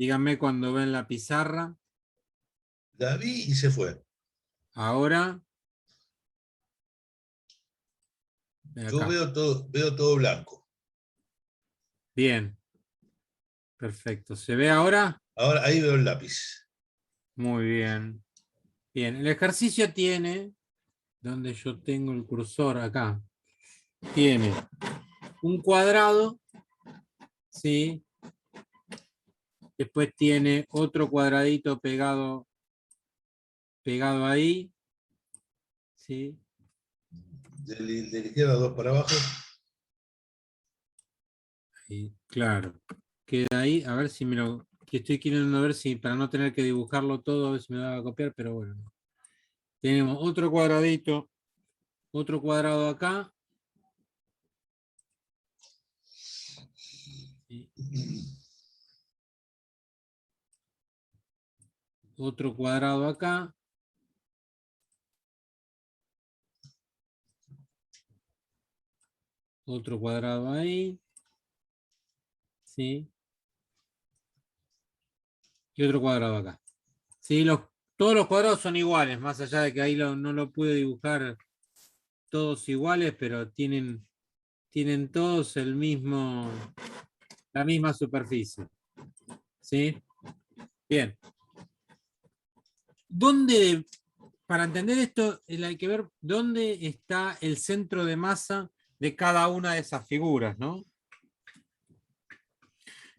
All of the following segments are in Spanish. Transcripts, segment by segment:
Díganme cuando ven la pizarra. La vi y se fue. Ahora. Yo Acá. veo todo blanco. Bien. Perfecto. ¿Se ve ahora? Ahora ahí veo el lápiz. Muy bien. Bien. El ejercicio tiene, donde yo tengo el cursor acá, tiene un cuadrado, ¿sí? Después tiene otro cuadradito pegado ahí, ¿sí? De la izquierda 2 para abajo. Y claro, queda ahí, a ver si me lo... Que estoy queriendo ver si, para no tener que dibujarlo todo, a ver si me va a copiar, pero bueno. Tenemos otro cuadradito, otro cuadrado acá. ¿Sí? Otro cuadrado acá. Otro cuadrado ahí. ¿Sí? Y otro cuadrado acá. ¿Sí? Todos los cuadrados son iguales, más allá de que ahí no lo pude dibujar todos iguales, pero tienen todos la misma superficie. ¿Sí? Bien. Para entender esto, hay que ver dónde está el centro de masa de cada una de esas figuras, ¿no?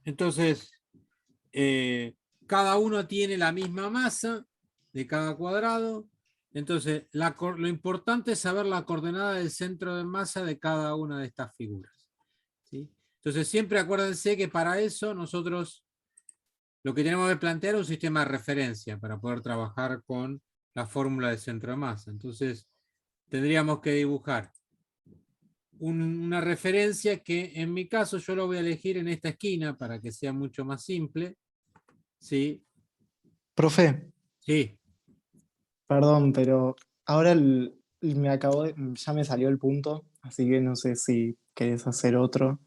Entonces, cada uno tiene la misma masa de cada cuadrado. Entonces, lo importante es saber la coordenada del centro de masa de cada una de estas figuras. ¿Sí? Entonces, siempre acuérdense que para eso nosotros lo que tenemos que plantear es un sistema de referencia para poder trabajar con la fórmula del centro de masa. Entonces, tendríamos que dibujar una referencia que en mi caso yo lo voy a elegir en esta esquina para que sea mucho más simple. ¿Sí? Profe, Sí. perdón, pero ahora ya me salió el punto, así que no sé si querés hacer otro.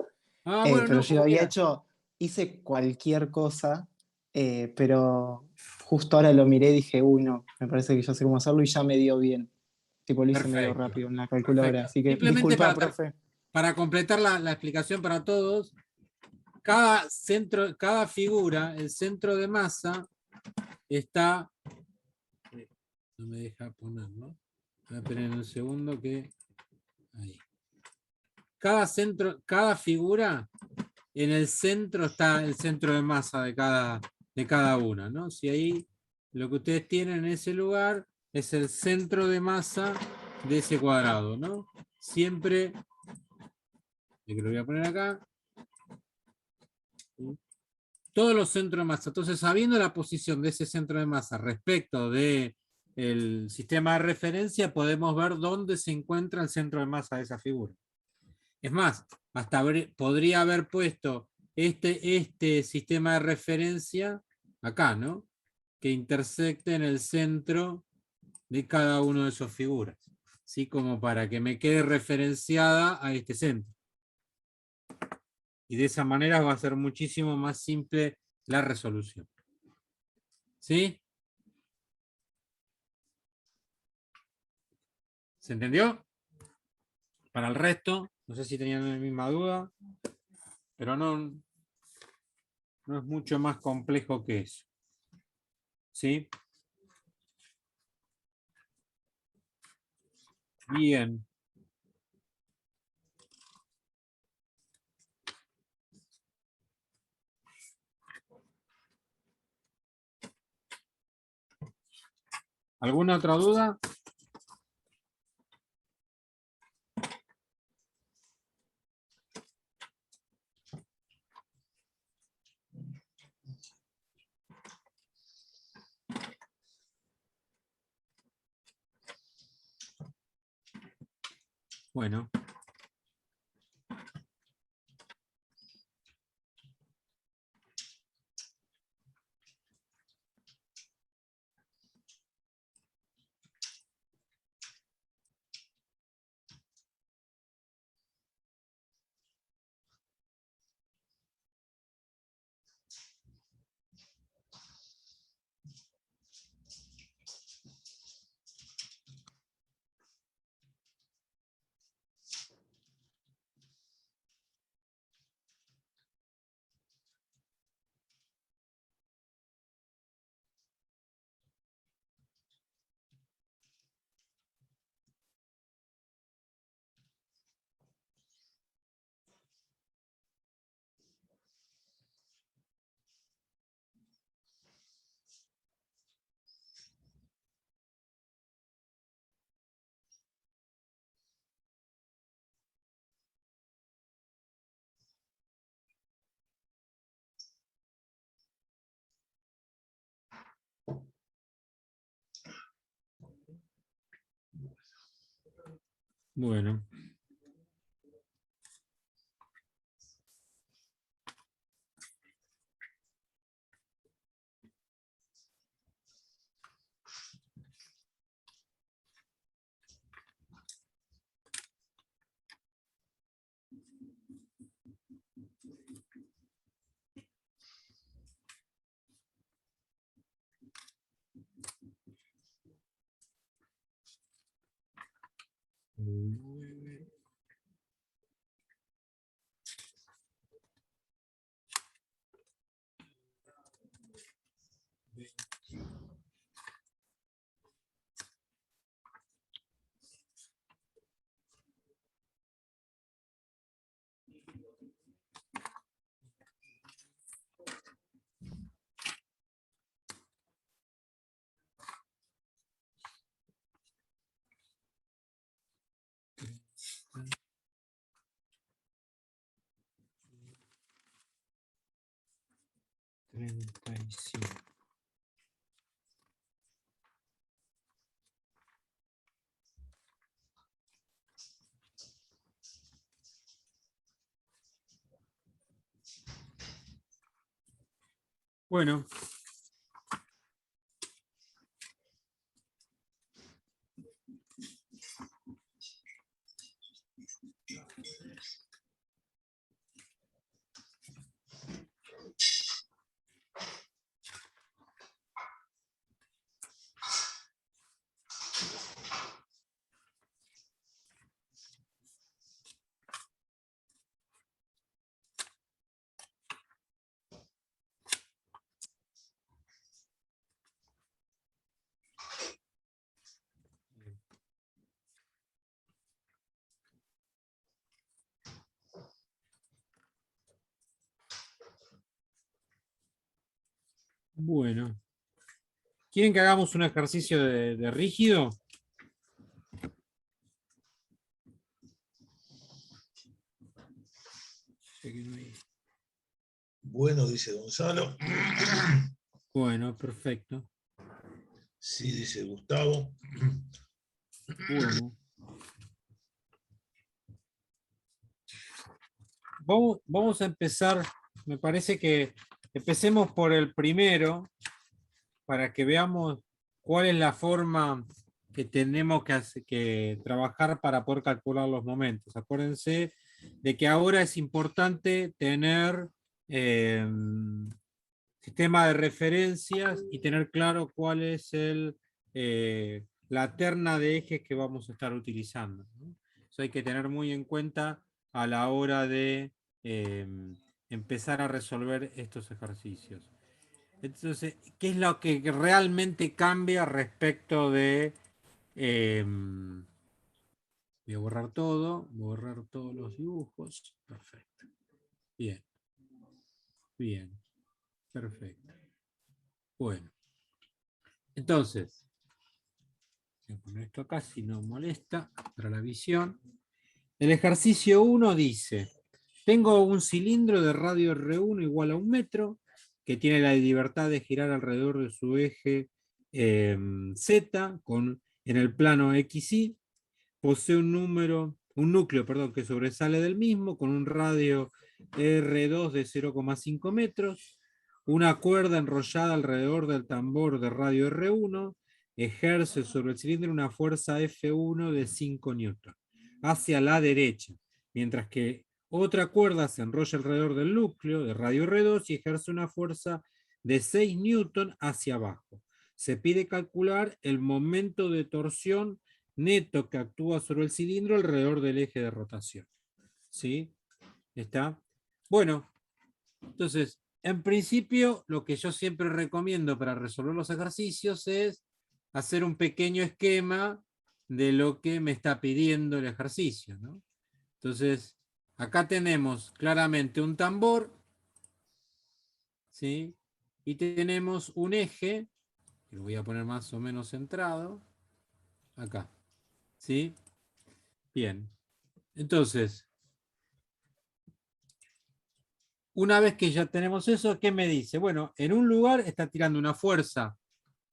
Ah, bueno, Pero no, yo como había quieras. hecho, hice cualquier cosa, pero justo ahora lo miré y dije, uy, no, me parece que ya sé cómo hacerlo y ya me dio bien. Tipo, lo hice medio Perfecto. rápido en la calculadora, Perfecto. así que Simplemente disculpa, profe. para completar la explicación para todos, cada figura, el centro de masa está... No me deja poner, ¿no? Voy a esperar un segundo que... Ahí. Cada figura, en el centro está el centro de masa de cada una, ¿no? Si ahí lo que ustedes tienen en ese lugar es el centro de masa de ese cuadrado, ¿no? Siempre, que lo voy a poner acá, todos los centros de masa. Entonces, sabiendo la posición de ese centro de masa respecto del sistema de referencia, podemos ver dónde se encuentra el centro de masa de esa figura. Es más, podría haber puesto este sistema de referencia acá, ¿no? Que intersecte en el centro de cada una de esas figuras, ¿sí? Como para que me quede referenciada a este centro. Y de esa manera va a ser muchísimo más simple la resolución. ¿Sí? ¿Se entendió? Para el resto, no sé si tenían la misma duda, pero no es mucho más complejo que eso. ¿Sí? Bien. ¿Alguna otra duda? Bueno. Bueno. Bueno. Bueno. ¿Quieren que hagamos un ejercicio de rígido? Bueno, dice Gonzalo. Bueno, perfecto. Sí, dice Gustavo. Bueno. Vamos a empezar, me parece que empecemos por el primero, para que veamos cuál es la forma que tenemos que trabajar para poder calcular los momentos. Acuérdense de que ahora es importante tener sistema de referencias y tener claro cuál es la terna de ejes que vamos a estar utilizando, ¿no? Eso hay que tener muy en cuenta a la hora de empezar a resolver estos ejercicios. Entonces, ¿qué es lo que realmente cambia respecto de... voy a borrar todo, borrar todos los dibujos. Perfecto. Bien. Bien. Perfecto. Bueno. Entonces, voy a poner esto acá si no molesta para la visión. El ejercicio 1 dice, tengo un cilindro de radio R1 igual a 1 metro, que tiene la libertad de girar alrededor de su eje Z en el plano XY, posee un núcleo que sobresale del mismo, con un radio R2 de 0,5 metros, una cuerda enrollada alrededor del tambor de radio R1, ejerce sobre el cilindro una fuerza F1 de 5 newton hacia la derecha, mientras que otra cuerda se enrolla alrededor del núcleo de radio R2 y ejerce una fuerza de 6 newton hacia abajo. Se pide calcular el momento de torsión neto que actúa sobre el cilindro alrededor del eje de rotación. ¿Sí? ¿Está? Bueno, entonces, en principio, lo que yo siempre recomiendo para resolver los ejercicios es hacer un pequeño esquema de lo que me está pidiendo el ejercicio, ¿no? Entonces, acá tenemos claramente un tambor, ¿sí? Y tenemos un eje, que lo voy a poner más o menos centrado, acá, ¿sí? Bien. Entonces, una vez que ya tenemos eso, ¿qué me dice? Bueno, en un lugar está tirando una fuerza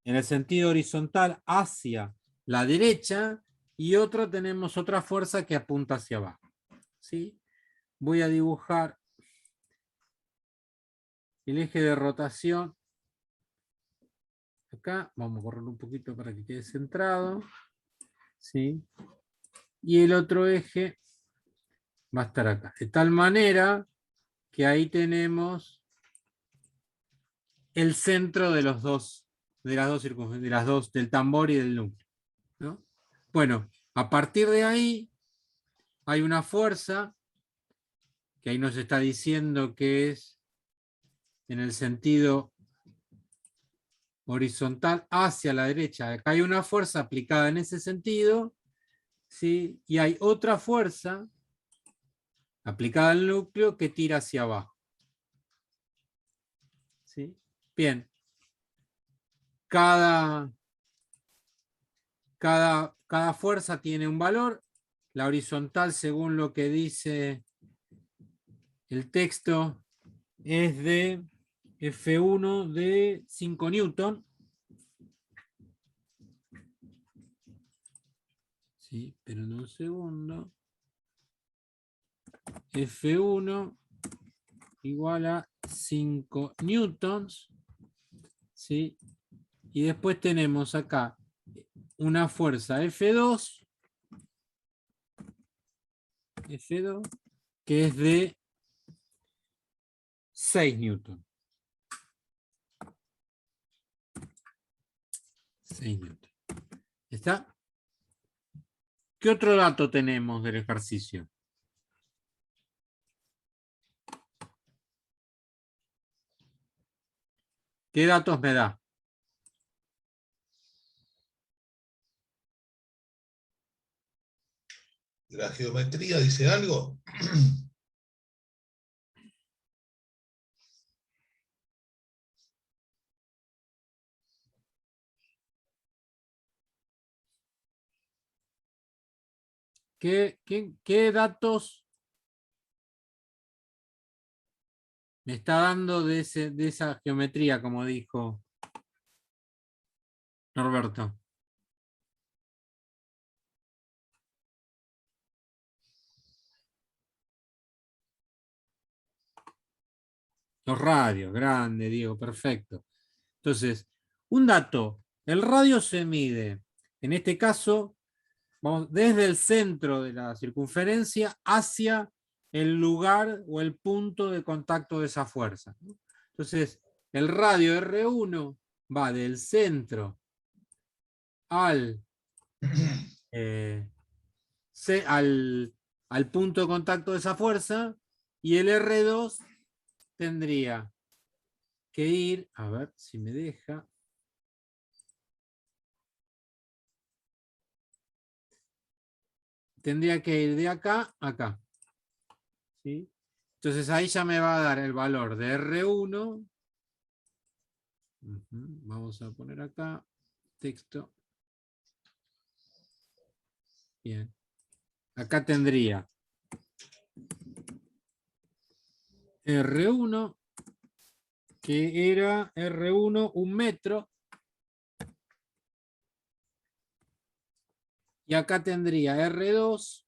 en el sentido horizontal hacia la derecha y otro tenemos otra fuerza que apunta hacia abajo. ¿Sí? Voy a dibujar el eje de rotación. Acá, vamos a correr un poquito para que quede centrado. ¿Sí? Y el otro eje va a estar acá. De tal manera que ahí tenemos el centro de los dos, de las dos circunferencias, de las dos, del tambor y del núcleo, ¿no? Bueno, a partir de ahí hay una fuerza que ahí nos está diciendo que es en el sentido horizontal hacia la derecha. Acá hay una fuerza aplicada en ese sentido, ¿sí? Y hay otra fuerza aplicada al núcleo que tira hacia abajo. ¿Sí? Bien. Cada fuerza tiene un valor. La horizontal, según lo que dice el texto, es de F1 de 5 newton. Sí, pero en un segundo. F1 igual a 5 newtons. ¿Sí? Y después tenemos acá una fuerza F2, que es de 6 newtons. 6 newtons. ¿Está? ¿Qué otro dato tenemos del ejercicio? ¿Qué datos me da? ¿La geometría dice algo? ¿Qué datos me está dando de esa geometría, como dijo Norberto? Los radios, grande, Diego, perfecto. Entonces, un dato, el radio se mide, en este caso, vamos, desde el centro de la circunferencia hacia el lugar o el punto de contacto de esa fuerza. Entonces, el radio R1 va del centro al, al punto de contacto de esa fuerza, y el R2 tendría que ir, a ver si me deja. Tendría que ir de acá a acá. ¿Sí? Entonces ahí ya me va a dar el valor de R1. Vamos a poner acá texto. Bien. Acá tendría R1, que era R1 1 metro. Y acá tendría R2,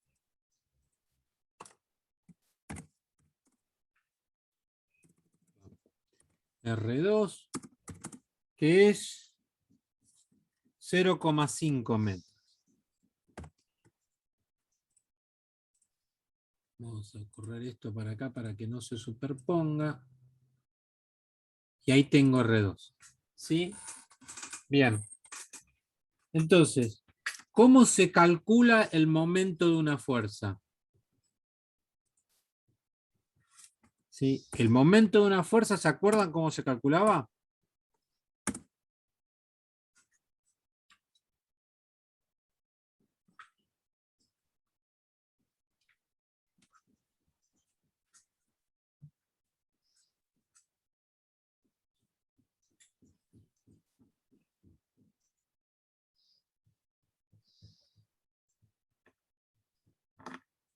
que es 0,5 metros. Vamos a correr esto para acá para que no se superponga. Y ahí tengo R2. ¿Sí? Bien. Entonces, ¿cómo se calcula el momento de una fuerza? ¿Sí? El momento de una fuerza, ¿se acuerdan cómo se calculaba?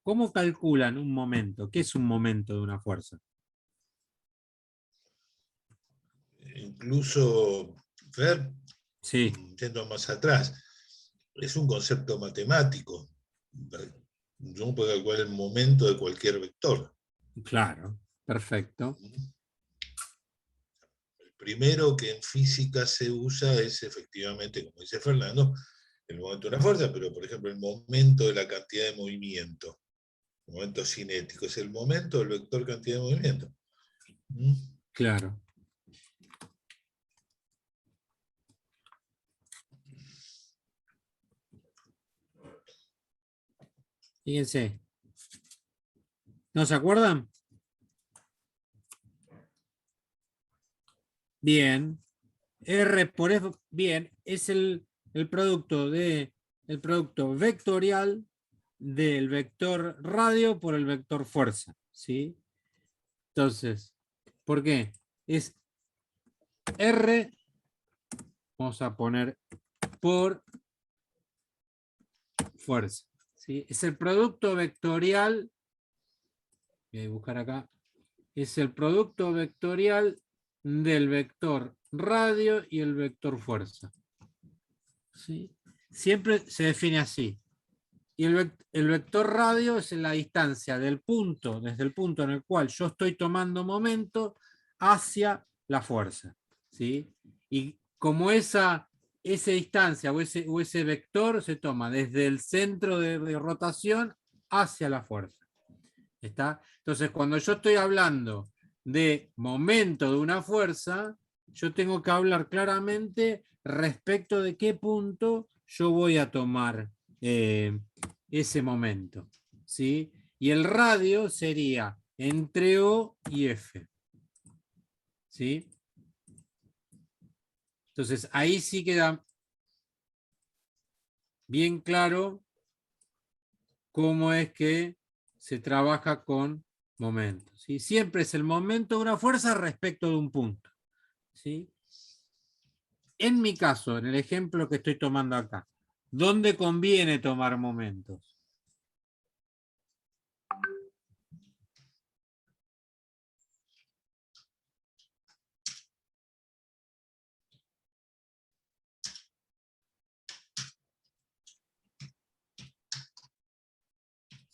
¿Cómo calculan un momento? ¿Qué es un momento de una fuerza? Incluso, Fer, Sí. yendo más atrás, es un concepto matemático. Yo puedo calcular el momento de cualquier vector. Claro, perfecto. El primero que en física se usa es efectivamente, como dice Fernando, el momento de una fuerza, pero por ejemplo el momento de la cantidad de movimiento, el momento cinético, es el momento del vector cantidad de movimiento. Claro. Fíjense. ¿No se acuerdan? Bien. R por F, bien, es el producto el producto vectorial del vector radio por el vector fuerza, ¿sí? Entonces, ¿por qué? Es R, vamos a poner por fuerza, ¿sí? Es el producto vectorial, voy a buscar acá, es el producto vectorial del vector radio y el vector fuerza, ¿sí? Siempre se define así. Y el vector radio es la distancia del punto, desde el punto en el cual yo estoy tomando momento hacia la fuerza, ¿sí? Y como esa distancia o ese vector se toma desde el centro de rotación hacia la fuerza. ¿Está? Entonces, cuando yo estoy hablando de momento de una fuerza, yo tengo que hablar claramente respecto de qué punto yo voy a tomar ese momento, ¿sí? Y el radio sería entre O y F, ¿sí? Entonces, ahí sí queda bien claro cómo es que se trabaja con momentos, ¿sí? Siempre es el momento de una fuerza respecto de un punto, ¿sí? En mi caso, en el ejemplo que estoy tomando acá, ¿dónde conviene tomar momentos?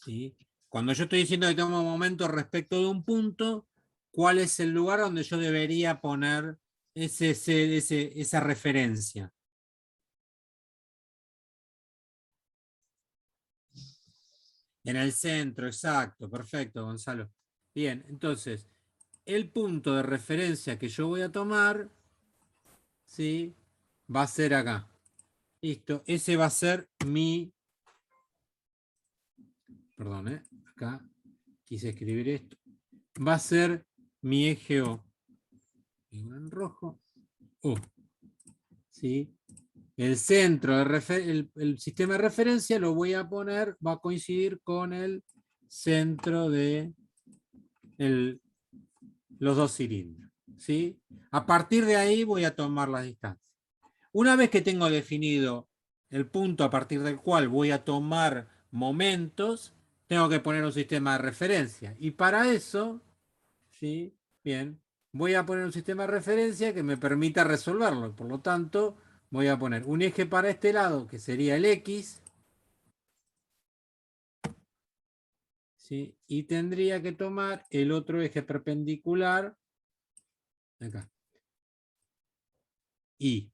¿Sí? Cuando yo estoy diciendo que tomo momentos respecto de un punto, ¿cuál es el lugar donde yo debería poner esa referencia? En el centro, exacto, perfecto, Gonzalo. Bien, entonces, el punto de referencia que yo voy a tomar, ¿sí? Va a ser acá. Listo, ese va a ser mi... Perdón, acá quise escribir esto. Va a ser mi eje O. En rojo, O. ¿Sí? El centro, el sistema de referencia lo voy a poner, va a coincidir con el centro de los dos cilindros, ¿sí? A partir de ahí voy a tomar las distancias. Una vez que tengo definido el punto a partir del cual voy a tomar momentos, tengo que poner un sistema de referencia. Y para eso, ¿sí? Bien, voy a poner un sistema de referencia que me permita resolverlo. Por lo tanto, voy a poner un eje para este lado, que sería el X, ¿sí? Y tendría que tomar el otro eje perpendicular, acá, Y.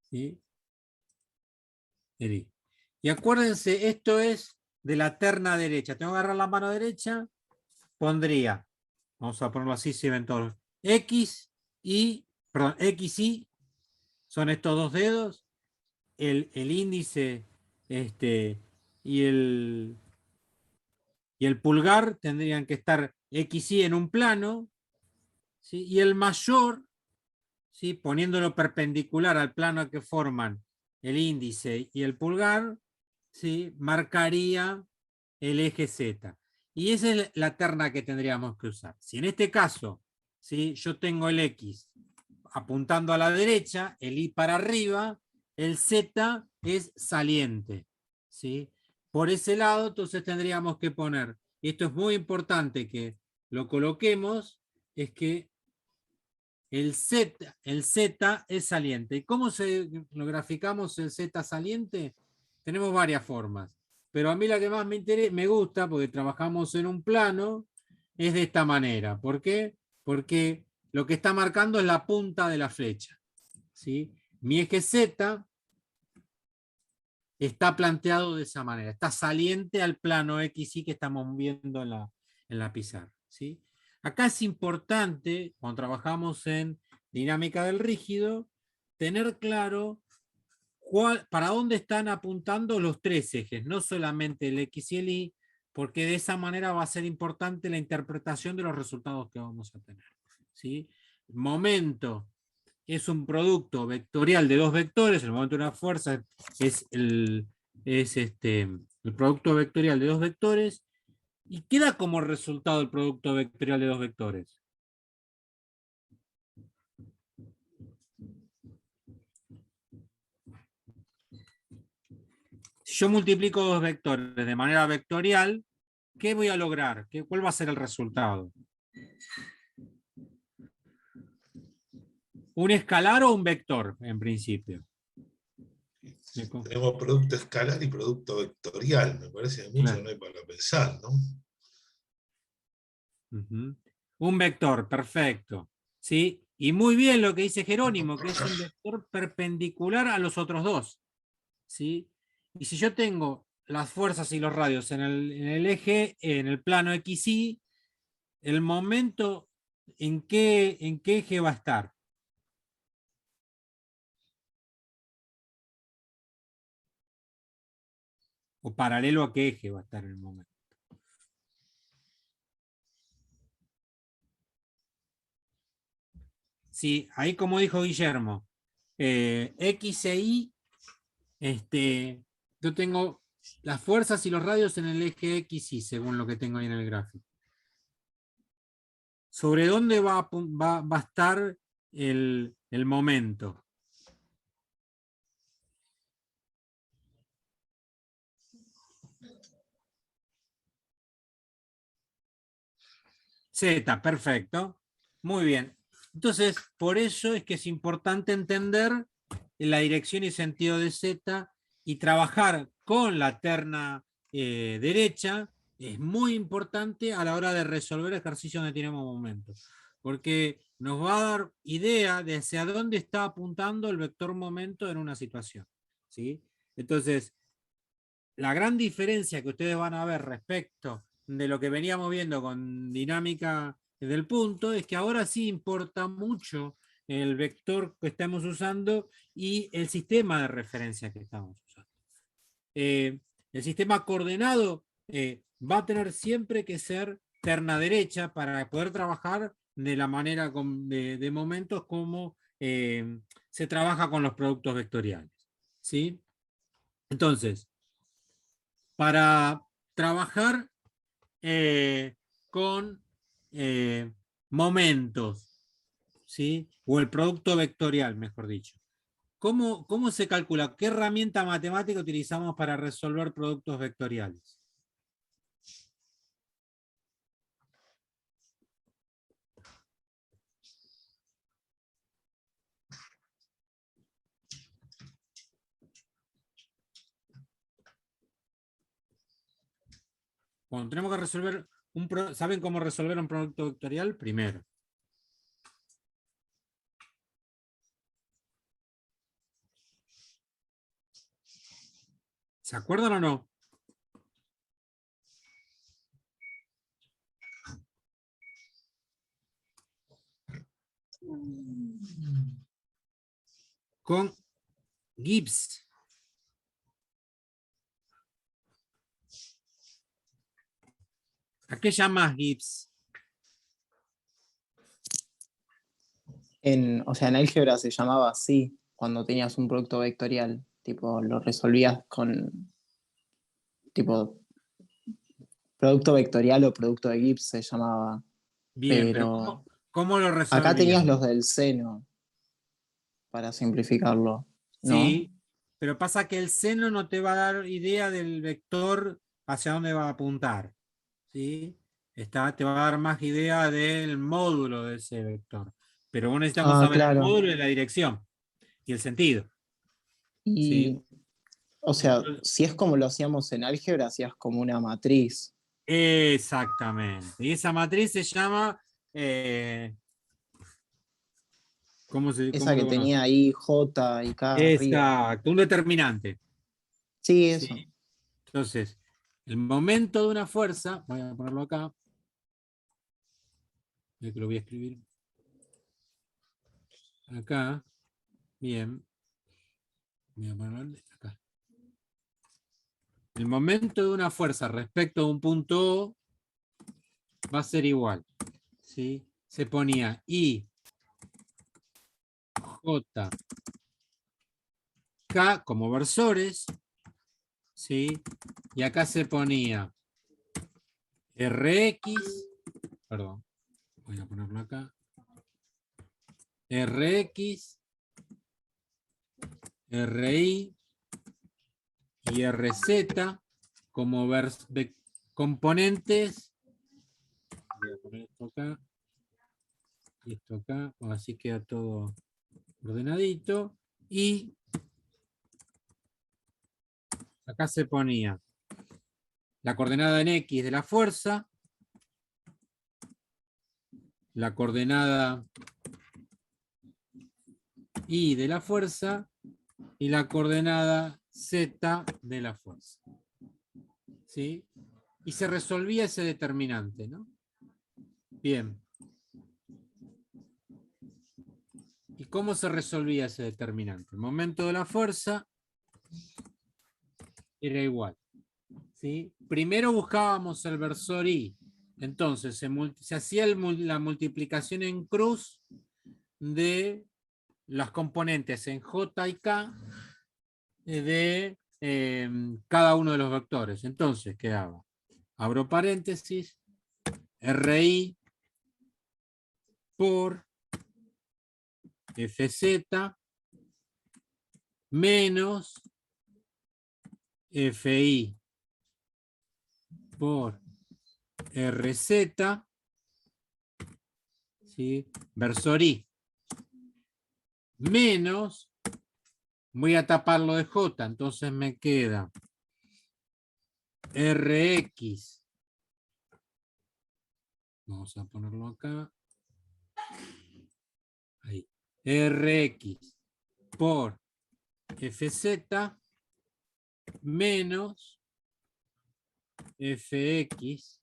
¿Sí? El I. Y acuérdense, esto es de la terna derecha. Tengo que agarrar la mano derecha, pondría, vamos a ponerlo así, si ven todos, X, Y, perdón, X, Y, son estos dos dedos, el índice y el pulgar tendrían que estar X, Y en un plano, ¿sí? Y el mayor, ¿sí? Poniéndolo perpendicular al plano que forman el índice y el pulgar, ¿sí? Marcaría el eje Z. Y esa es la terna que tendríamos que usar. Si en este caso, ¿sí? Yo tengo el X apuntando a la derecha, el Y para arriba, el Z es saliente, ¿sí? Por ese lado, entonces tendríamos que poner, y esto es muy importante que lo coloquemos, es que el Z es saliente. ¿Y cómo lo graficamos el Z saliente? Tenemos varias formas. Pero a mí la que más me gusta, porque trabajamos en un plano, es de esta manera. ¿Por qué? Porque lo que está marcando es la punta de la flecha, ¿sí? Mi eje Z está planteado de esa manera, está saliente al plano XY que estamos viendo en la pizarra, ¿sí? Acá es importante, cuando trabajamos en dinámica del rígido, tener claro para dónde están apuntando los tres ejes, no solamente el X y el Y, porque de esa manera va a ser importante la interpretación de los resultados que vamos a tener, ¿sí? Momento es un producto vectorial de dos vectores, el momento de una fuerza es el producto vectorial de dos vectores, y queda como resultado el producto vectorial de dos vectores. Si yo multiplico dos vectores de manera vectorial, ¿qué voy a lograr? ¿Cuál va a ser el resultado? ¿Un escalar o un vector, en principio? Tenemos producto escalar y producto vectorial. Me parece que mucho no hay para pensar, ¿no? Un vector, perfecto. ¿Sí? Y muy bien lo que dice Jerónimo, que es un vector perpendicular a los otros dos. ¿Sí? Y si yo tengo las fuerzas y los radios en el eje, en el plano XY, el momento ¿en qué eje va a estar? ¿O paralelo a qué eje va a estar en el momento? Sí, ahí como dijo Guillermo, X e Y, yo tengo las fuerzas y los radios en el eje XY, según lo que tengo ahí en el gráfico. ¿Sobre dónde va a estar el momento? Z, perfecto. Muy bien. Entonces, por eso es que es importante entender la dirección y sentido de Z y trabajar con la terna derecha es muy importante a la hora de resolver ejercicios donde tenemos momento, porque nos va a dar idea de hacia dónde está apuntando el vector momento en una situación, ¿sí? Entonces, la gran diferencia que ustedes van a ver respecto de lo que veníamos viendo con dinámica del punto es que ahora sí importa mucho el vector que estamos usando y el sistema de referencia que estamos usando. El sistema coordenado va a tener siempre que ser terna derecha para poder trabajar de la manera de momentos como se trabaja con los productos vectoriales, ¿sí? Entonces, para trabajar con momentos, ¿sí? O el producto vectorial, mejor dicho. ¿Cómo se calcula? ¿Qué herramienta matemática utilizamos para resolver productos vectoriales? Cuando tenemos que resolver ¿saben cómo resolver un producto vectorial? Primero. ¿Se acuerdan o no? Con Gibbs. ¿A qué llamas Gibbs? O sea, en álgebra se llamaba así, cuando tenías un producto vectorial, tipo, lo resolvías con, tipo, producto vectorial o producto de Gibbs se llamaba, Bien, pero pero ¿cómo lo acá tenías resolvíamos? los del seno, para simplificarlo, ¿no? Sí, pero pasa que el seno no te va a dar idea del vector hacia dónde va a apuntar, ¿sí? Te va a dar más idea del módulo de ese vector. Pero vos necesitamos saber el claro. módulo y la dirección y el sentido. ¿Sí? Y, o sea, si es como lo hacíamos en álgebra, hacías como una matriz. Exactamente. Y esa matriz se llama. ¿Cómo Esa que lo conoce? tenía ahí J y K arriba. Exacto, un determinante. Sí, ¿Sí? eso. Entonces, el momento de una fuerza, voy a ponerlo acá. Que lo voy a escribir. Acá. Bien. Voy a ponerlo acá. El momento de una fuerza respecto a un punto O va a ser igual. ¿Sí? Se ponía I, J, K como versores. ¿Sí? Y acá se ponía Rx, perdón, voy a ponerlo acá. Rx, Ri y Rz como componentes. Voy a poner esto acá y esto acá, así queda todo ordenadito. Y acá se ponía la coordenada en X de la fuerza, la coordenada Y de la fuerza y la coordenada Z de la fuerza. ¿Sí? Y se resolvía ese determinante, ¿no? Bien. ¿Y cómo se resolvía ese determinante? El momento de la fuerza era igual. ¿Sí? Primero buscábamos el versor I. Entonces se hacía la multiplicación en cruz de las componentes en J y K de cada uno de los vectores. Entonces quedaba, abro paréntesis, RI por FZ menos FI por RZ, ¿sí? Versor I, menos, voy a taparlo de J, entonces me queda RX, vamos a ponerlo acá, ahí, RX por FZ menos FX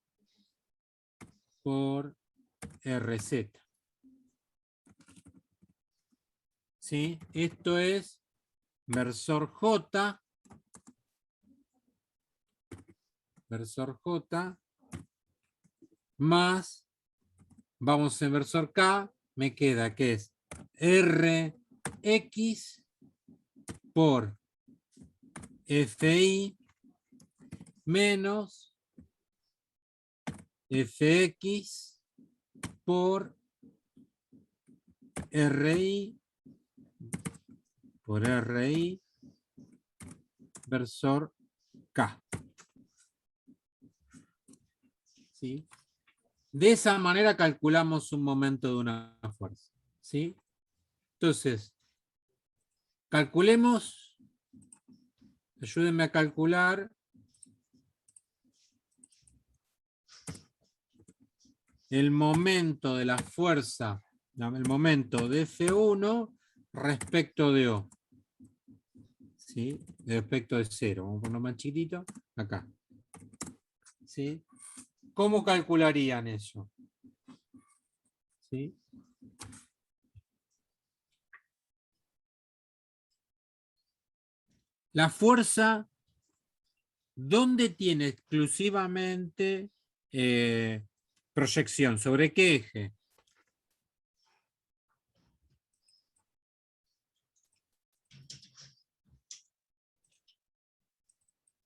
por RZ. ¿Sí? Esto es versor J más, vamos en versor K, me queda que es RX por FI menos FX por RI por RI versor K. ¿Sí? De esa manera calculamos un momento de una fuerza. ¿Sí? Entonces, calculemos, ayúdenme a calcular el momento de la fuerza, el momento de F1 respecto de O. ¿Sí? Respecto de 0. Vamos a ponerlo más chiquitito. Acá. ¿Sí? ¿Cómo calcularían eso? ¿Sí? La fuerza, ¿dónde tiene exclusivamente proyección? ¿Sobre qué eje?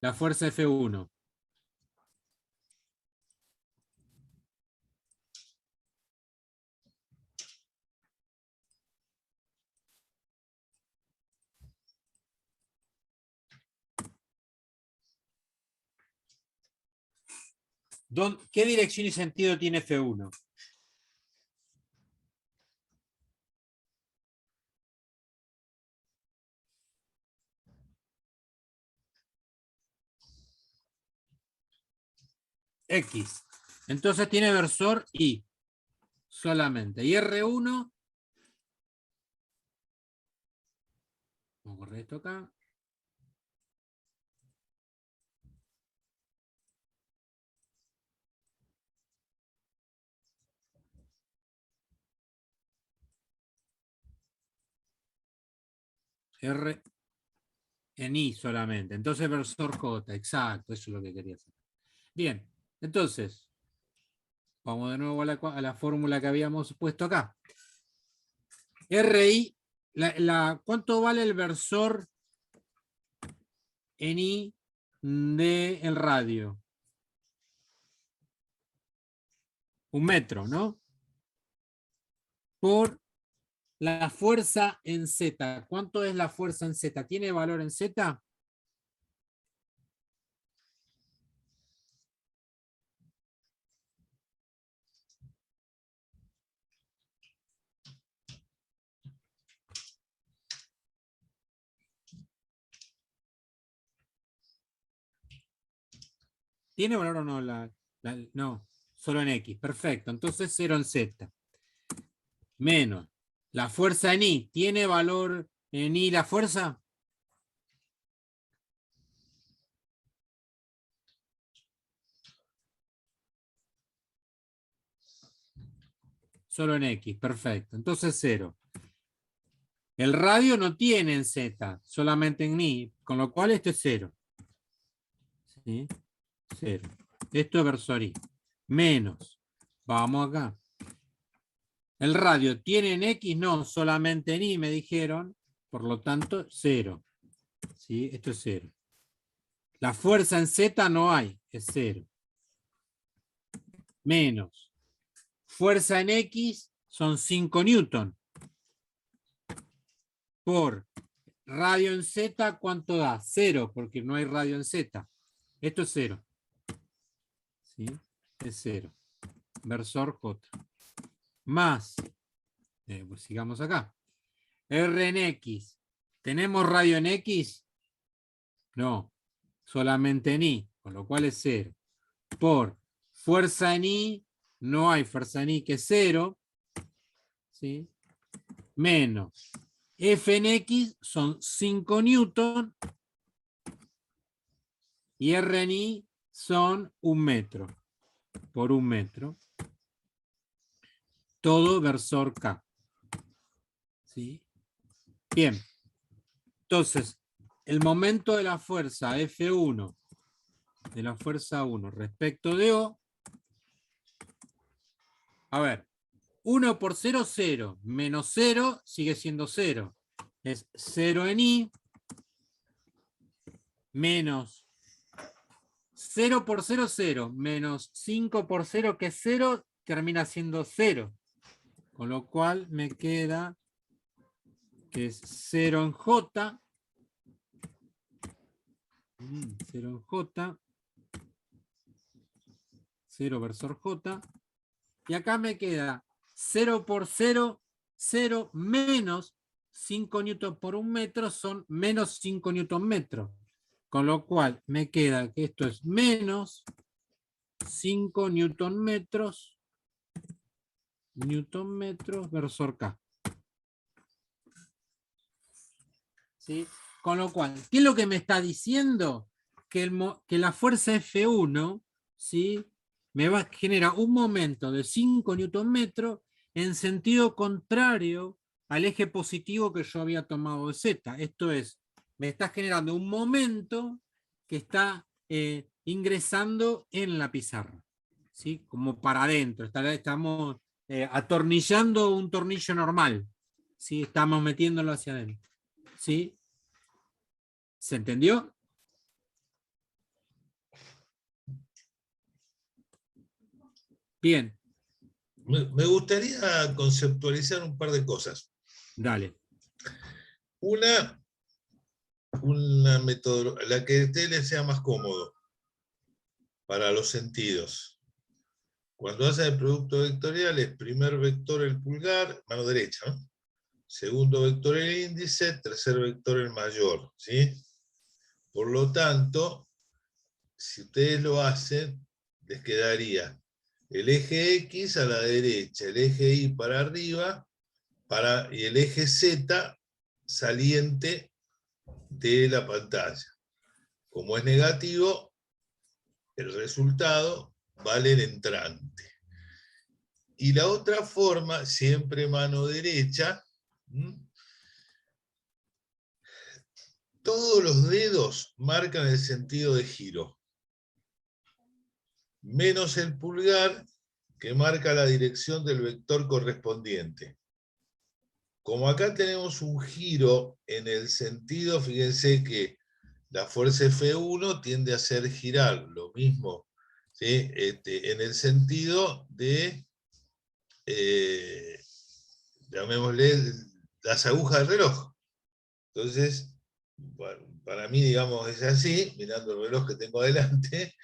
La fuerza F1. ¿Qué dirección y sentido tiene F1? X. Entonces tiene versor Y solamente. Y R1, vamos a correr esto acá. R en I solamente. Entonces versor J, exacto, eso es lo que quería hacer. Bien, entonces, vamos de nuevo a la fórmula que habíamos puesto acá. RI, ¿cuánto vale el versor en I del radio? 1 metro, ¿no? Por la fuerza en Z. ¿Cuánto es la fuerza en Z? ¿Tiene valor en Z? ¿Tiene valor o no? No, solo en X. Perfecto. Entonces 0 en Z. Menos. La fuerza en I. ¿Tiene valor en I la fuerza? Solo en X. Perfecto. Entonces 0. El radio no tiene en Z, solamente en I. Con lo cual esto es 0. ¿Sí? 0. Esto es versor I. Menos. Vamos acá. El radio tiene en X, no, solamente en Y me dijeron, por lo tanto, 0. ¿Sí? Esto es 0. La fuerza en Z no hay, es 0. Menos. Fuerza en X son 5 newton. Por radio en Z, ¿cuánto da? 0, porque no hay radio en Z. Esto es 0. ¿Sí? Es 0. Versor J. Más, pues sigamos acá. R en X. ¿Tenemos radio en X? No, solamente en Y, con lo cual es 0. Por fuerza en Y, no hay fuerza en Y que es 0. ¿Sí? Menos. F en X son 5 newton. Y R en Y son 1 metro. Por 1 metro. Todo versor K. ¿Sí? Bien. Entonces, el momento de la fuerza F1, de la fuerza 1 respecto de O, a ver, 1 por 0, 0, menos 0 sigue siendo 0. Es 0 en I, menos 0 por 0, 0, menos 5 por 0, que es 0, termina siendo 0. Con lo cual me queda que es 0 en J, 0 en J, 0 versor J, y acá me queda 0 por 0, 0 menos 5 newton por 1 metro son menos 5 newton metro. Con lo cual me queda que esto es menos 5 newton metros versor K. ¿Sí? Con lo cual, ¿qué es lo que me está diciendo? Que la fuerza F1, ¿sí? Genera un momento de 5 newton metros en sentido contrario al eje positivo que yo había tomado de Z. Esto es, me está generando un momento que está ingresando en la pizarra, ¿sí? Como para adentro. Estamos atornillando un tornillo normal, ¿sí? Estamos metiéndolo hacia adentro, ¿sí? ¿Se entendió? Bien. Me gustaría conceptualizar un par de cosas. Dale. Una metodología, la que a usted le sea más cómodo para los sentidos. Cuando hace el producto vectorial es primer vector el pulgar, mano derecha, ¿no? Segundo vector el índice, tercer vector el mayor, ¿sí? Por lo tanto, si ustedes lo hacen, les quedaría el eje X a la derecha, el eje Y para arriba, y el eje Z saliente de la pantalla. Como es negativo, el resultado vale el entrante. Y la otra forma, siempre mano derecha, todos los dedos marcan el sentido de giro, menos el pulgar, que marca la dirección del vector correspondiente. Como acá tenemos un giro en el sentido, fíjense que la fuerza F1 tiende a hacer girar, lo mismo, ¿sí? En el sentido de, llamémosle, las agujas del reloj. Entonces, bueno, para mí, digamos, es así, mirando el reloj que tengo adelante,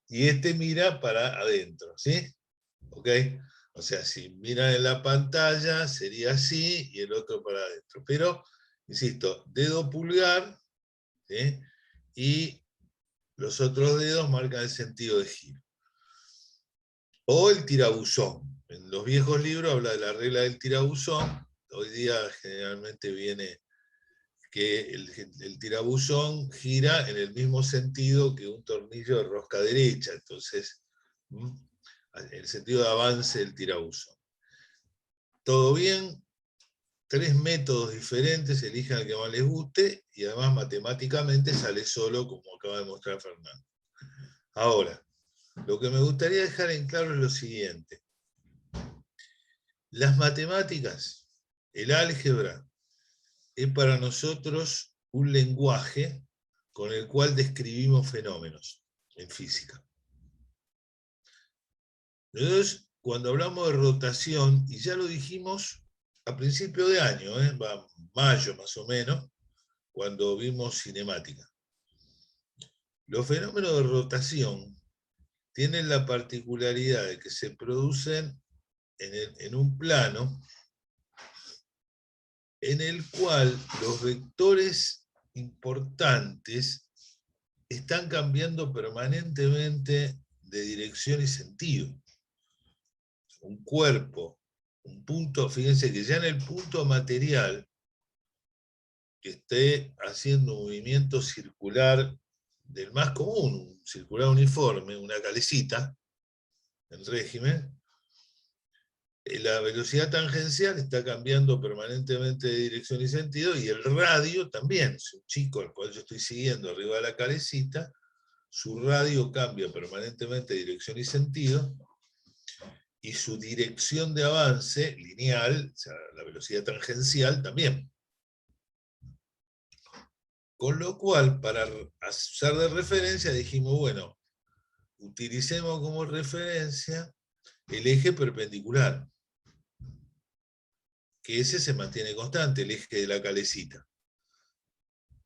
y este mira para adentro, ¿sí? ¿Ok? O sea, si miran en la pantalla sería así y el otro para adentro. Pero, insisto, dedo pulgar, ¿sí? Y los otros dedos marcan el sentido de giro. O el tirabuzón. En los viejos libros habla de la regla del tirabuzón. Hoy día generalmente viene que el tirabuzón gira en el mismo sentido que un tornillo de rosca derecha. Entonces, el sentido de avance del tirabuzón. ¿Todo bien? 3 métodos diferentes, elijan el que más les guste, y además matemáticamente sale solo, como acaba de mostrar Fernando. Ahora, lo que me gustaría dejar en claro es lo siguiente. Las matemáticas, el álgebra, es para nosotros un lenguaje con el cual describimos fenómenos en física. Entonces, cuando hablamos de rotación, y ya lo dijimos a principio de año, mayo más o menos, cuando vimos cinemática. Los fenómenos de rotación tienen la particularidad de que se producen en un plano en el cual los vectores importantes están cambiando permanentemente de dirección y sentido. Un cuerpo, un punto, fíjense que ya en el punto material, que esté haciendo un movimiento circular del más común, un circular uniforme, una calecita, en régimen, la velocidad tangencial está cambiando permanentemente de dirección y sentido, y el radio también. Si un chico al cual yo estoy siguiendo arriba de la calecita, su radio cambia permanentemente de dirección y sentido, y su dirección de avance lineal, o sea, la velocidad tangencial, también. Con lo cual, para usar de referencia, dijimos, bueno, utilicemos como referencia el eje perpendicular, que ese se mantiene constante, el eje de la calecita.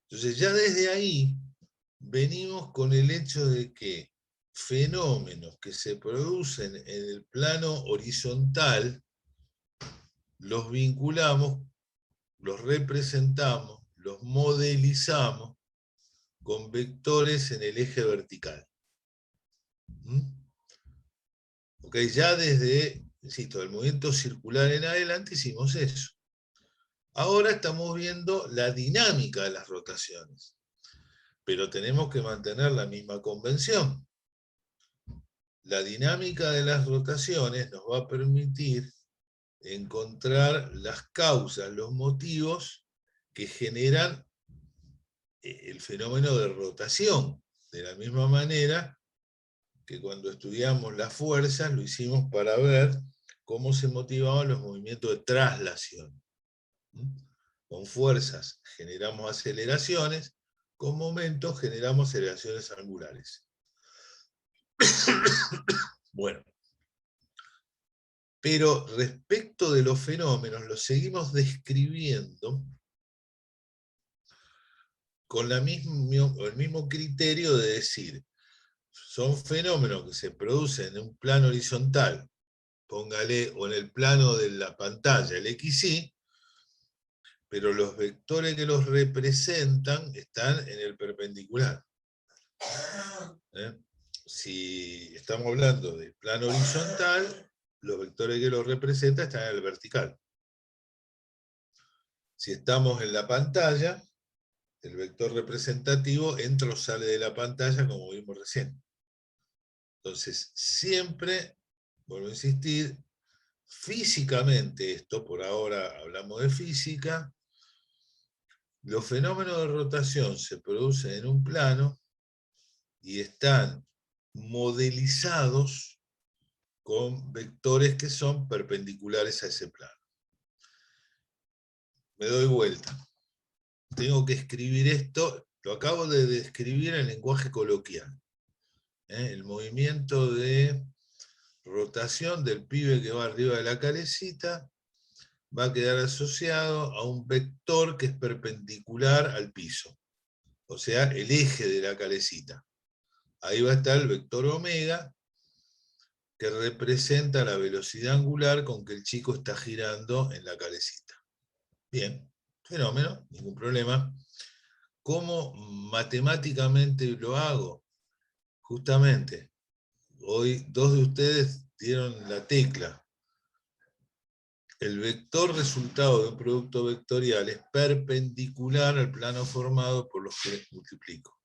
Entonces ya desde ahí venimos con el hecho de que fenómenos que se producen en el plano horizontal, los vinculamos, los representamos, los modelizamos con vectores en el eje vertical. Ok, ya desde, insisto, el movimiento circular en adelante hicimos eso. Ahora estamos viendo la dinámica de las rotaciones, pero tenemos que mantener la misma convención. La dinámica de las rotaciones nos va a permitir encontrar las causas, los motivos que generan el fenómeno de rotación, de la misma manera que cuando estudiamos las fuerzas lo hicimos para ver cómo se motivaban los movimientos de traslación. Con fuerzas generamos aceleraciones, con momentos generamos aceleraciones angulares. Bueno, pero respecto de los fenómenos, los seguimos describiendo con el mismo criterio de decir, son fenómenos que se producen en un plano horizontal, póngale, o en el plano de la pantalla, el XY, pero los vectores que los representan están en el perpendicular. O si estamos hablando de plano horizontal, los vectores que lo representan están en el vertical. Si estamos en la pantalla, el vector representativo entra o sale de la pantalla, como vimos recién. Entonces, siempre, vuelvo a insistir, físicamente esto, por ahora hablamos de física, los fenómenos de rotación se producen en un plano y están modelizados con vectores que son perpendiculares a ese plano. Me doy vuelta. Tengo que escribir esto, lo acabo de describir en lenguaje coloquial. El movimiento de rotación del pibe que va arriba de la calecita va a quedar asociado a un vector que es perpendicular al piso, o sea, el eje de la calecita. Ahí va a estar el vector omega, que representa la velocidad angular con que el chico está girando en la calecita. Bien, fenómeno, ningún problema. ¿Cómo matemáticamente lo hago? Justamente, hoy dos de ustedes dieron la tecla. El vector resultado de un producto vectorial es perpendicular al plano formado por los que multiplico.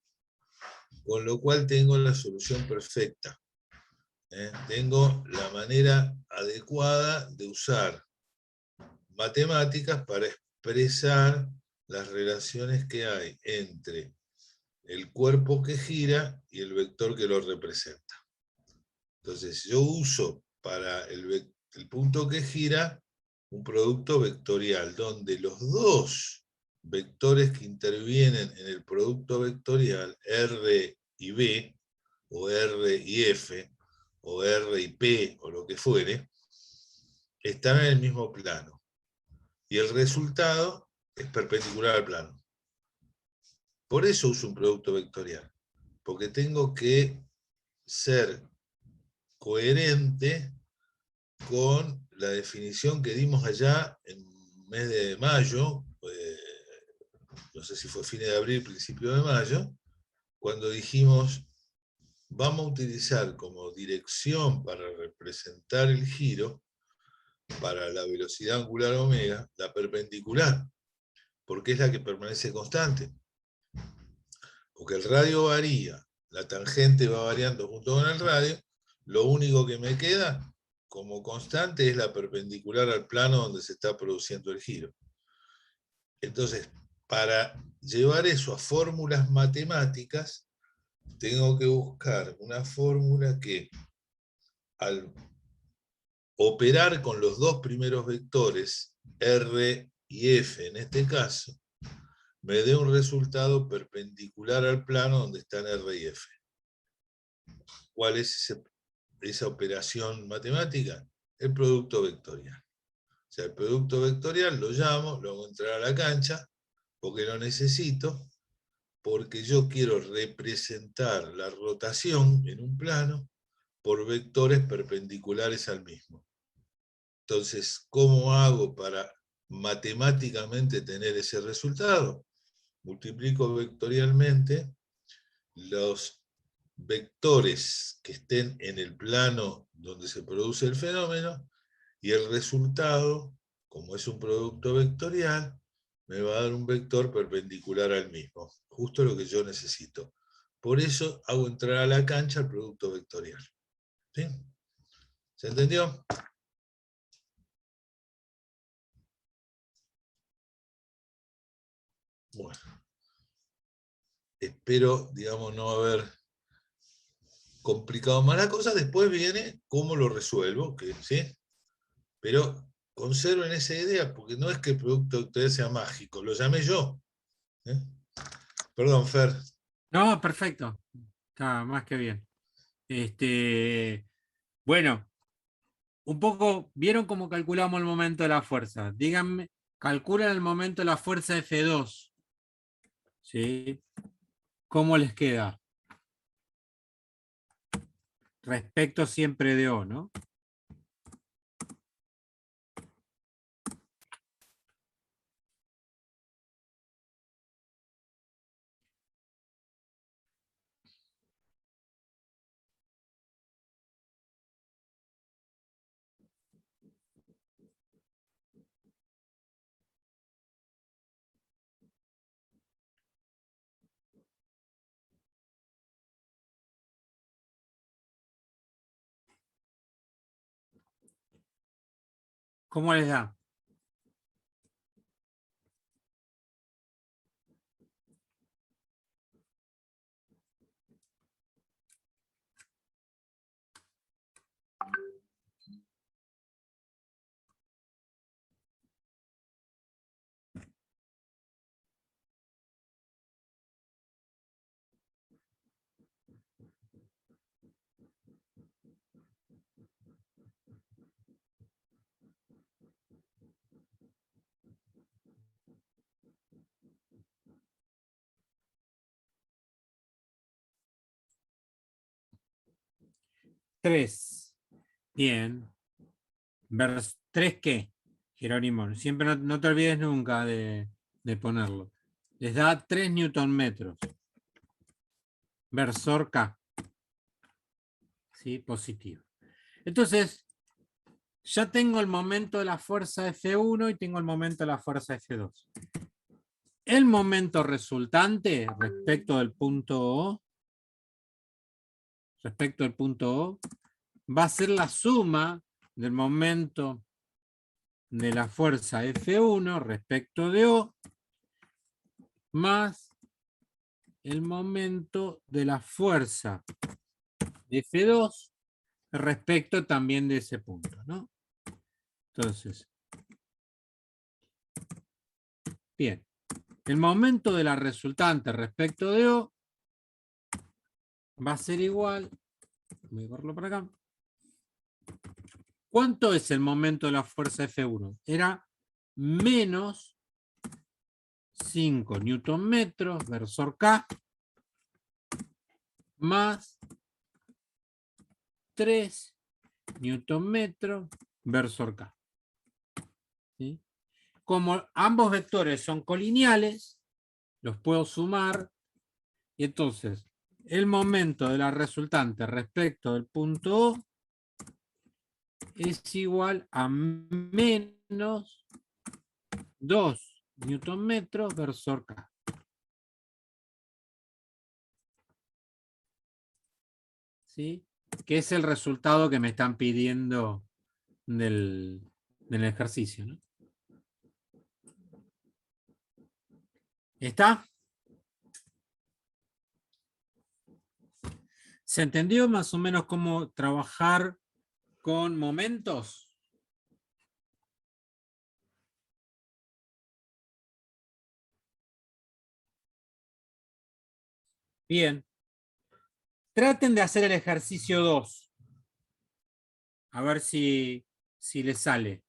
Con lo cual tengo la solución perfecta. Tengo la manera adecuada de usar matemáticas para expresar las relaciones que hay entre el cuerpo que gira y el vector que lo representa. Entonces yo uso para el punto que gira un producto vectorial, donde los dos vectores que intervienen en el producto vectorial, R y B, o R y F, o R y P, o lo que fuere, están en el mismo plano. Y el resultado es perpendicular al plano. Por eso uso un producto vectorial, porque tengo que ser coherente con la definición que dimos allá en el mes de mayo, no sé si fue fines de abril, principio de mayo, cuando dijimos, vamos a utilizar como dirección para representar el giro, para la velocidad angular omega, la perpendicular, porque es la que permanece constante. Porque el radio varía, la tangente va variando junto con el radio, lo único que me queda como constante es la perpendicular al plano donde se está produciendo el giro. Entonces, para llevar eso a fórmulas matemáticas, tengo que buscar una fórmula que, al operar con los dos primeros vectores, R y F en este caso, me dé un resultado perpendicular al plano donde están R y F. ¿Cuál es esa operación matemática? El producto vectorial. O sea, el producto vectorial lo llamo, lo hago entrar a la cancha, porque lo necesito, porque yo quiero representar la rotación en un plano por vectores perpendiculares al mismo. Entonces, ¿cómo hago para matemáticamente tener ese resultado? Multiplico vectorialmente los vectores que estén en el plano donde se produce el fenómeno, y el resultado, como es un producto vectorial, me va a dar un vector perpendicular al mismo, justo lo que yo necesito. Por eso hago entrar a la cancha el producto vectorial. ¿Sí? ¿Se entendió? Bueno, espero, digamos, no haber complicado más la cosa. Después viene cómo lo resuelvo, ¿sí? Pero conserven esa idea, porque no es que el producto vectorial sea mágico, lo llamé yo. ¿Eh? Perdón, Fer. No, perfecto. Está más que bien. Bueno, un poco, ¿vieron cómo calculamos el momento de la fuerza? Díganme, calculan el momento de la fuerza F2. ¿Sí? ¿Cómo les queda? Respecto siempre de O, ¿no? ¿Cómo les da? Tres. Bien. ¿Tres qué, Jerónimo? Siempre no te olvides nunca de ponerlo. Les da 3 newton metros. Versor K. ¿Sí? Positivo. Entonces, ya tengo el momento de la fuerza F1 y tengo el momento de la fuerza F2. El momento resultante respecto del punto O, va a ser la suma del momento de la fuerza F1 respecto de O más el momento de la fuerza de F2 respecto también de ese punto, ¿no? Entonces, bien, el momento de la resultante respecto de O va a ser igual, voy a borrarlo para acá. ¿Cuánto es el momento de la fuerza F1? Era menos 5 newton metros versor K más 3 newton metros versor K. ¿Sí? Como ambos vectores son colineales, los puedo sumar y entonces el momento de la resultante respecto del punto O es igual a menos 2 newton metros versor K. ¿Sí? Que es el resultado que me están pidiendo del ejercicio, ¿no? ¿Está? ¿Se entendió más o menos cómo trabajar con momentos? Bien. Traten de hacer el ejercicio 2. A ver si les sale.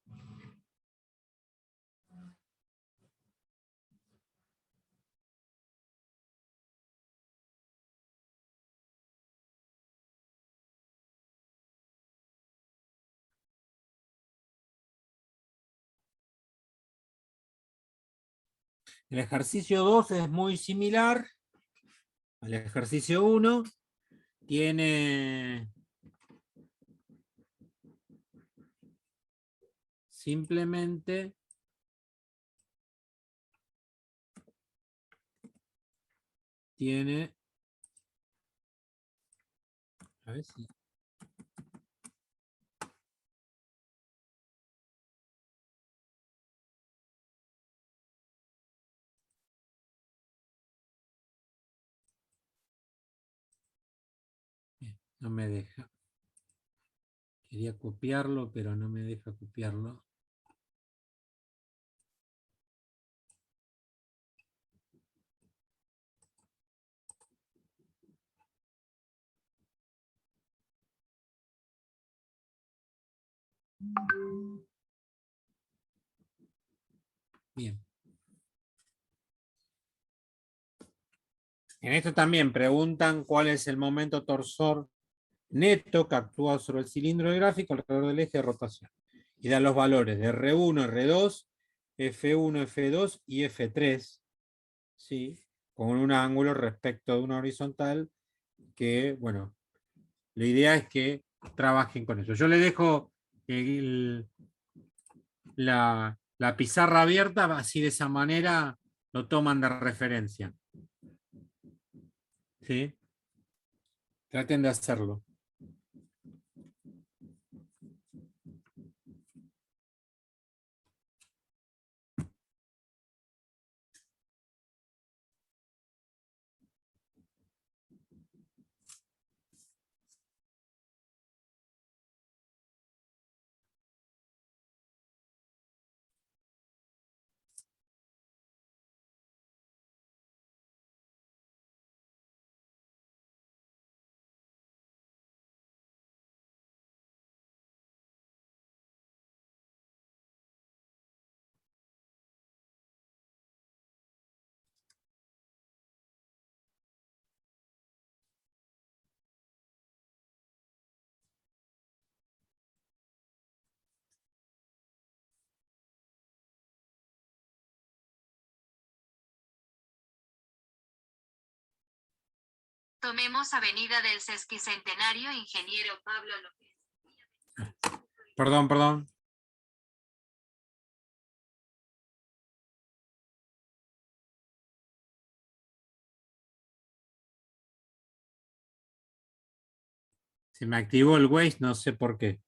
El ejercicio 2 es muy similar al ejercicio 1. Tiene simplemente a ver si no me deja. Quería copiarlo, pero no me deja copiarlo. Bien. En esto también preguntan cuál es el momento torsor neto que actúa sobre el cilindro de gráfico alrededor del eje de rotación. Y dan los valores de R1, R2, F1, F2 y F3, ¿sí? Con un ángulo respecto de una horizontal que, bueno, la idea es que trabajen con eso. Yo le dejo la pizarra abierta, así de esa manera lo toman de referencia. ¿Sí? Traten de hacerlo. Tomemos Avenida del Sesquicentenario, Ingeniero Pablo López. Perdón, perdón. Se me activó el Waze, no sé por qué.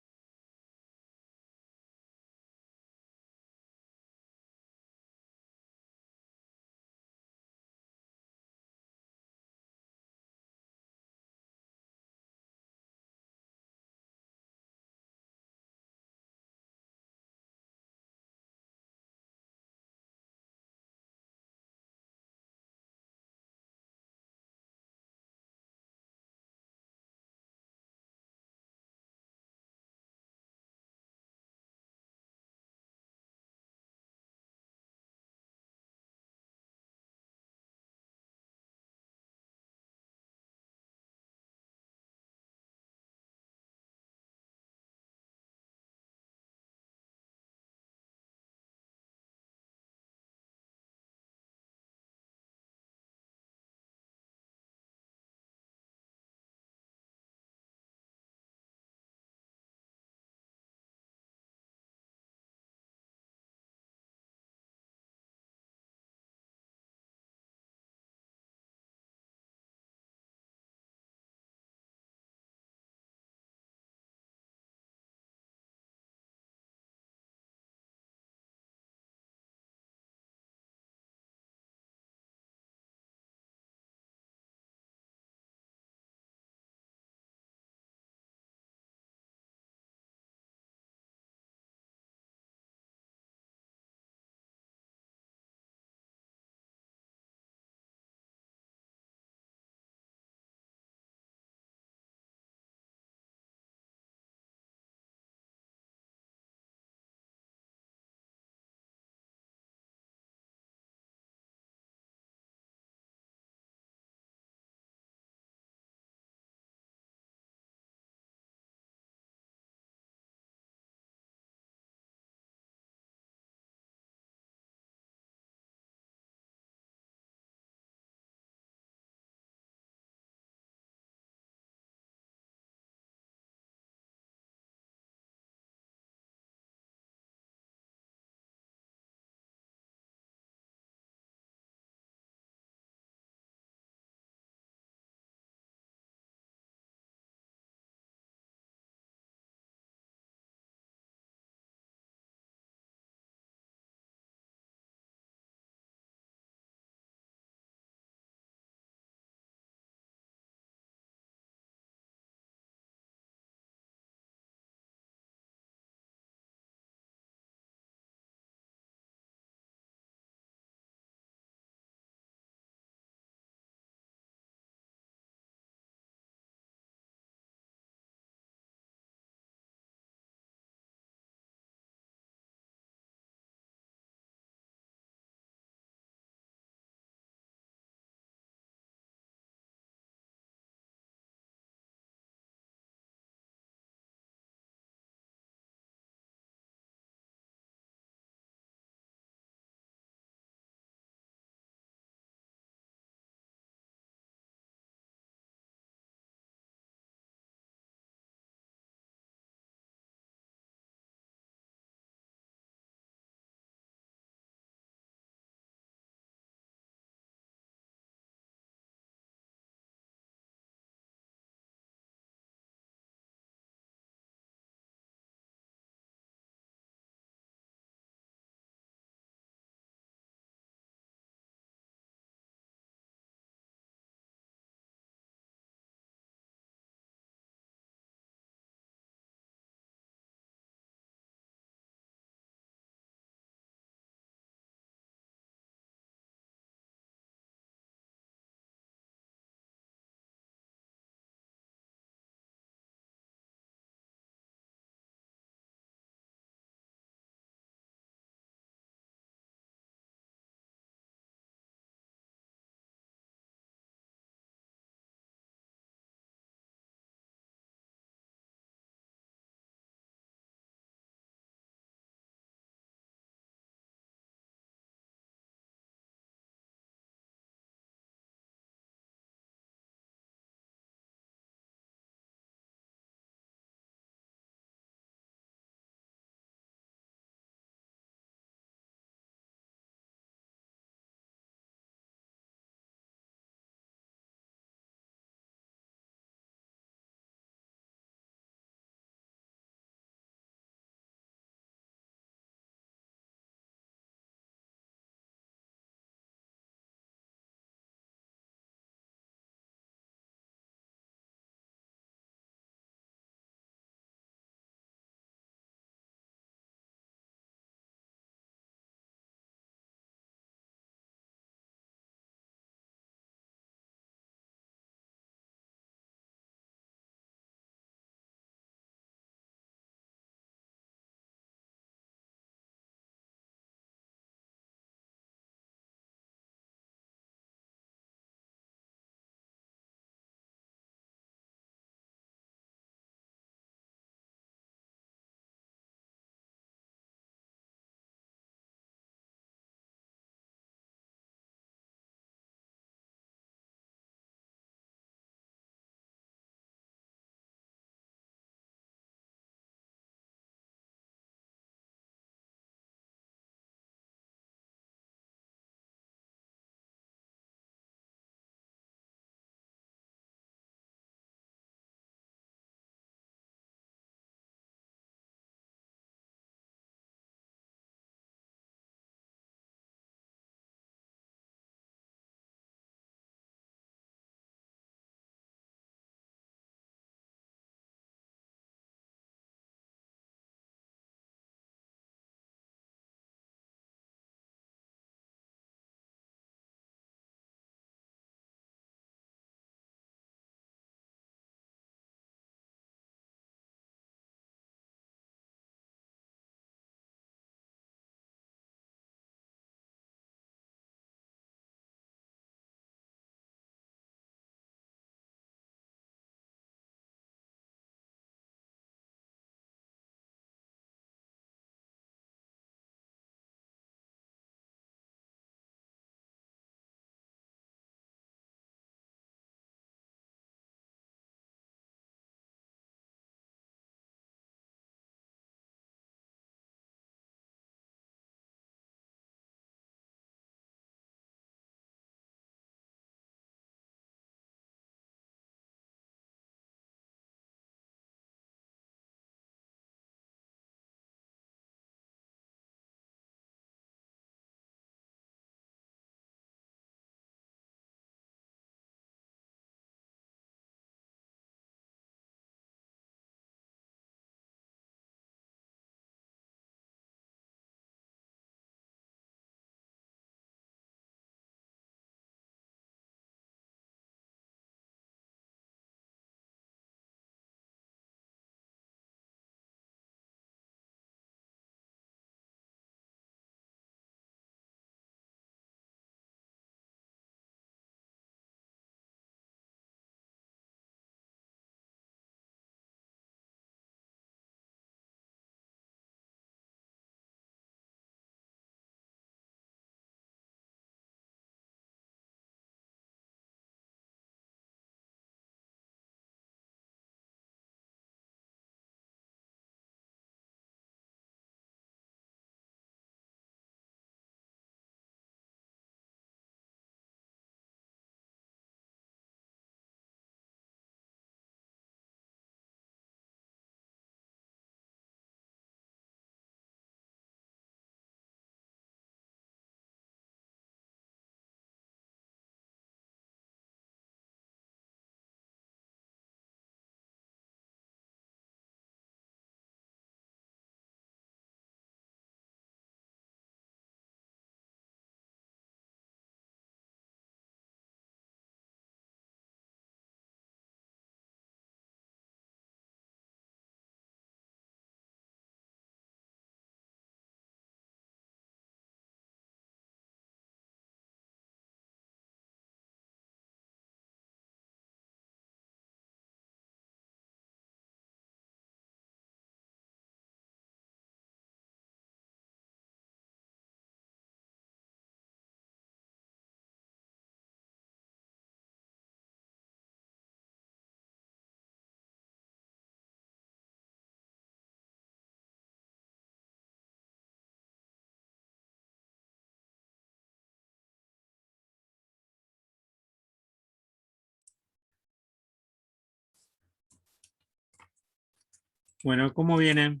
Bueno, ¿cómo viene?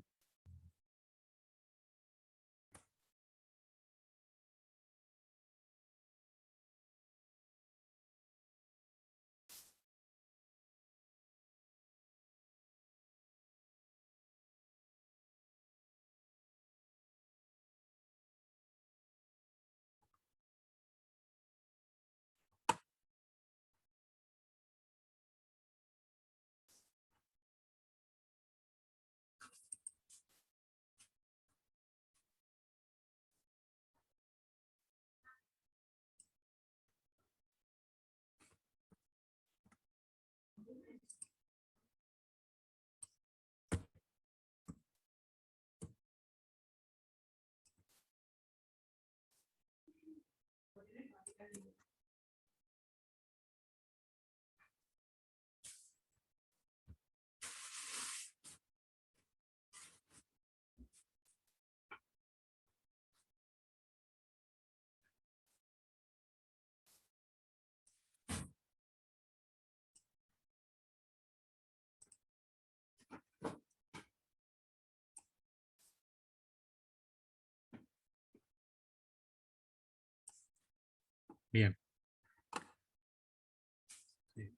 Bien. Sí.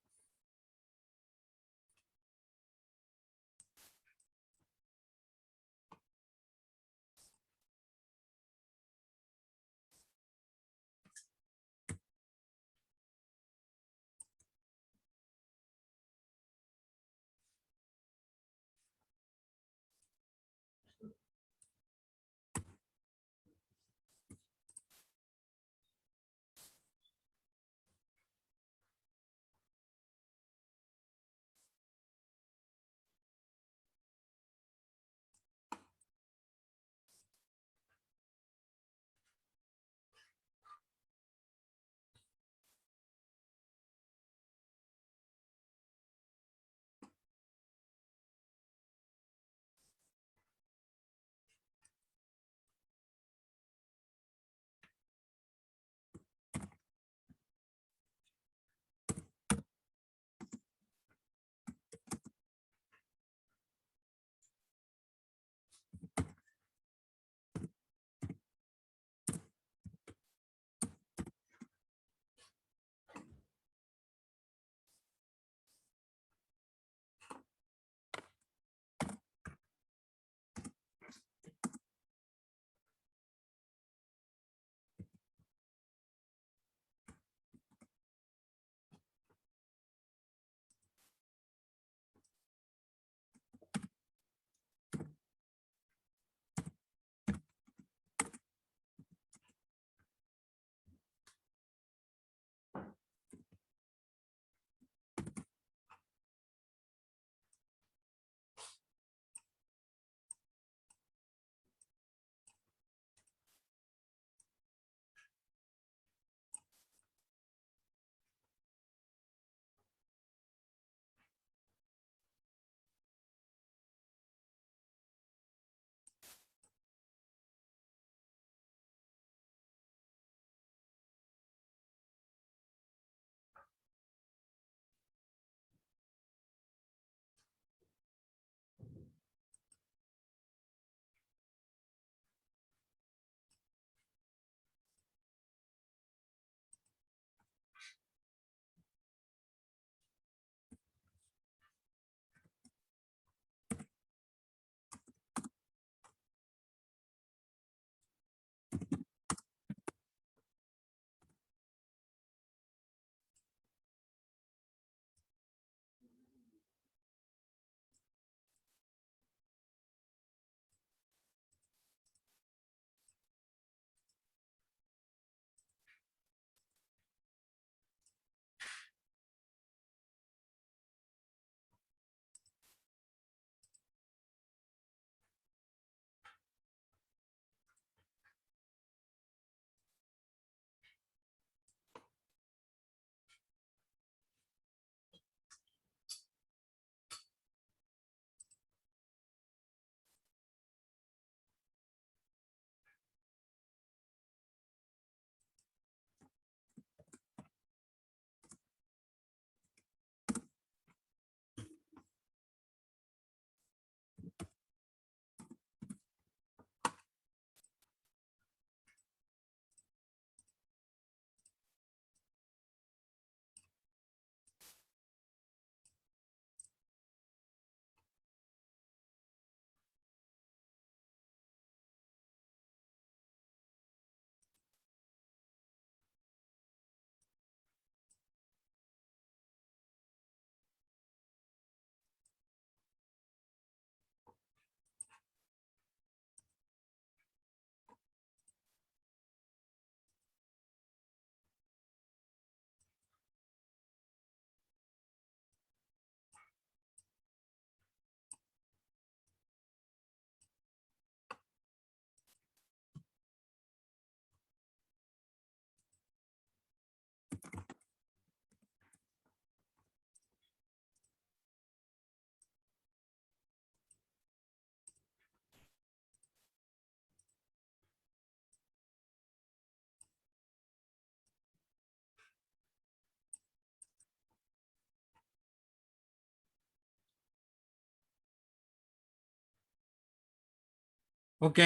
Ok,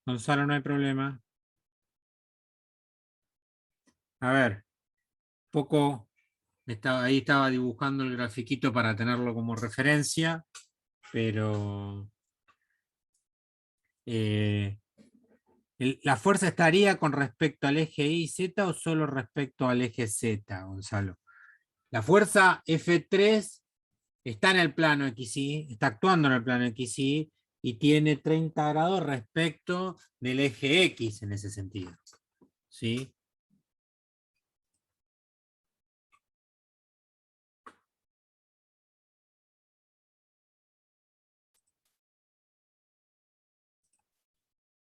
Gonzalo, no hay problema. A ver, poco, ahí estaba dibujando el grafiquito para tenerlo como referencia, pero ¿la fuerza estaría con respecto al eje Y, Z o solo respecto al eje Z, Gonzalo? La fuerza F3 está en el plano XY, está actuando en el plano XY y tiene 30 grados respecto del eje X en ese sentido. ¿Sí?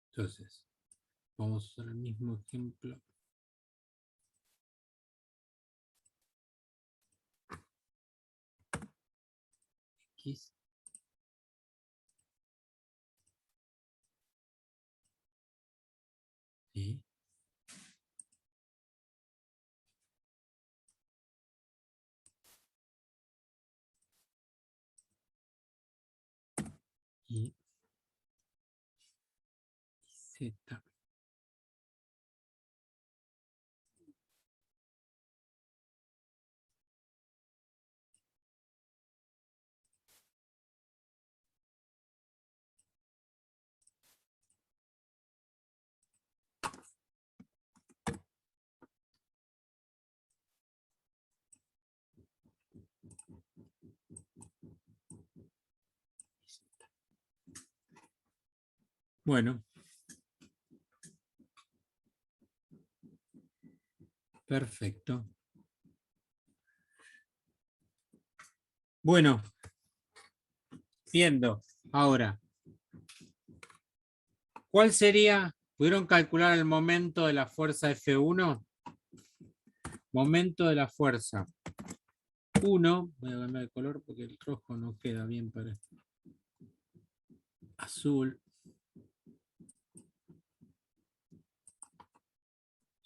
Entonces, vamos a usar el mismo ejemplo. X. ¿Sí? Y Z. Bueno, perfecto. Bueno, viendo ahora, ¿cuál sería? ¿Pudieron calcular el momento de la fuerza F1? Momento de la fuerza 1, voy a cambiar de color porque el rojo no queda bien para azul.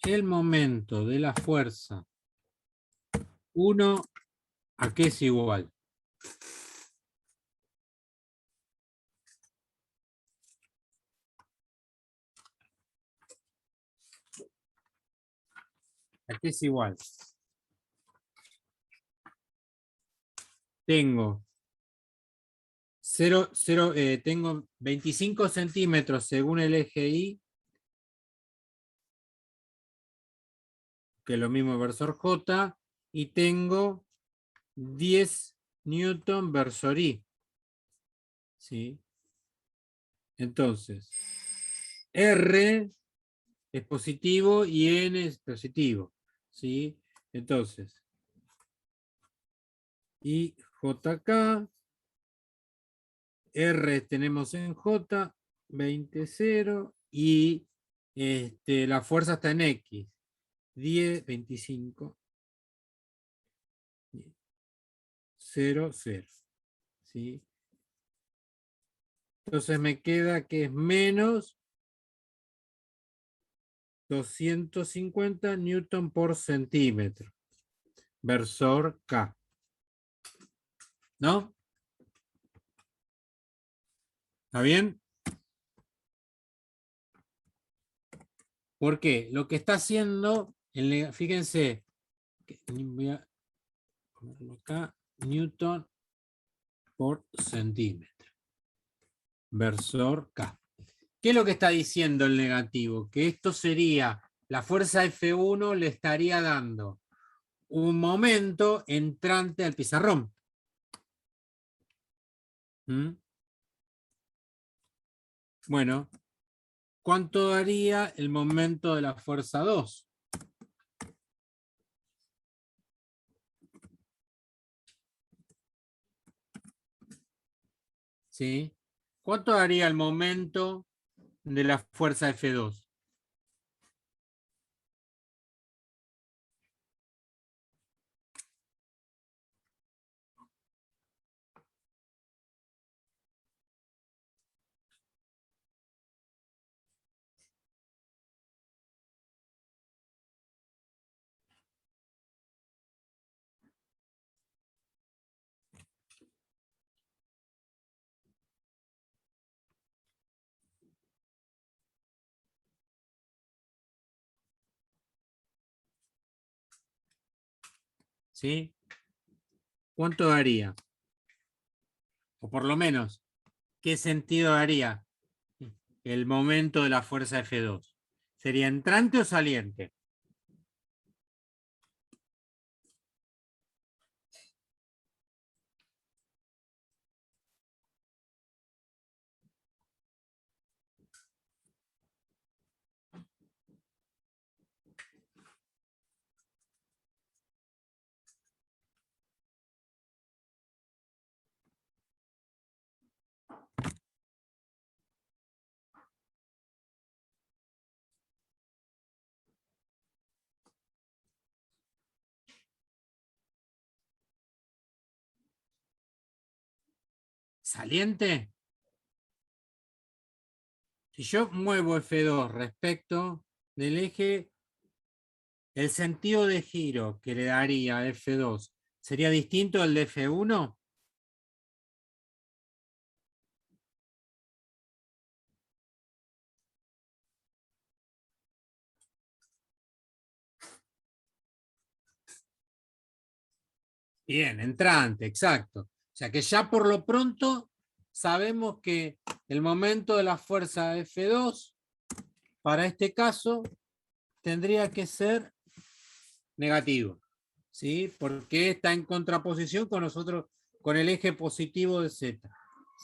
El momento de la fuerza 1, ¿a qué es igual? ¿A qué es igual? Tengo 25 centímetros según el eje Y, que es lo mismo versor J, y tengo 10 newton versor Y. ¿Sí? Entonces, R es positivo y N es positivo. ¿Sí? Entonces, y JK, R tenemos en J, 20, 0, y la fuerza está en X, 10, 25, 0, 0. ¿Sí? Entonces me queda que es menos 250 newton por centímetro, versor K. ¿No? ¿Está bien? ¿Por qué? Lo que está haciendo, fíjense, voy a ponerlo acá, newton por centímetro, versor K. ¿Qué es lo que está diciendo el negativo? Que esto sería, la fuerza F1 le estaría dando un momento entrante al pizarrón. ¿Mm? Bueno, ¿cuánto daría el momento de la fuerza 2? ¿Sí? ¿Cuánto daría el momento de la fuerza F2? ¿sí? ¿Cuánto daría? O por lo menos, ¿qué sentido daría el momento de la fuerza F2? ¿Sería entrante o saliente? ¿Saliente? Si yo muevo F2 respecto del eje, el sentido de giro que le daría a F2 sería distinto al de F1. Bien, entrante, exacto. O sea que ya por lo pronto sabemos que el momento de la fuerza F2 para este caso tendría que ser negativo, ¿sí? Porque está en contraposición con nosotros, con el eje positivo de Z,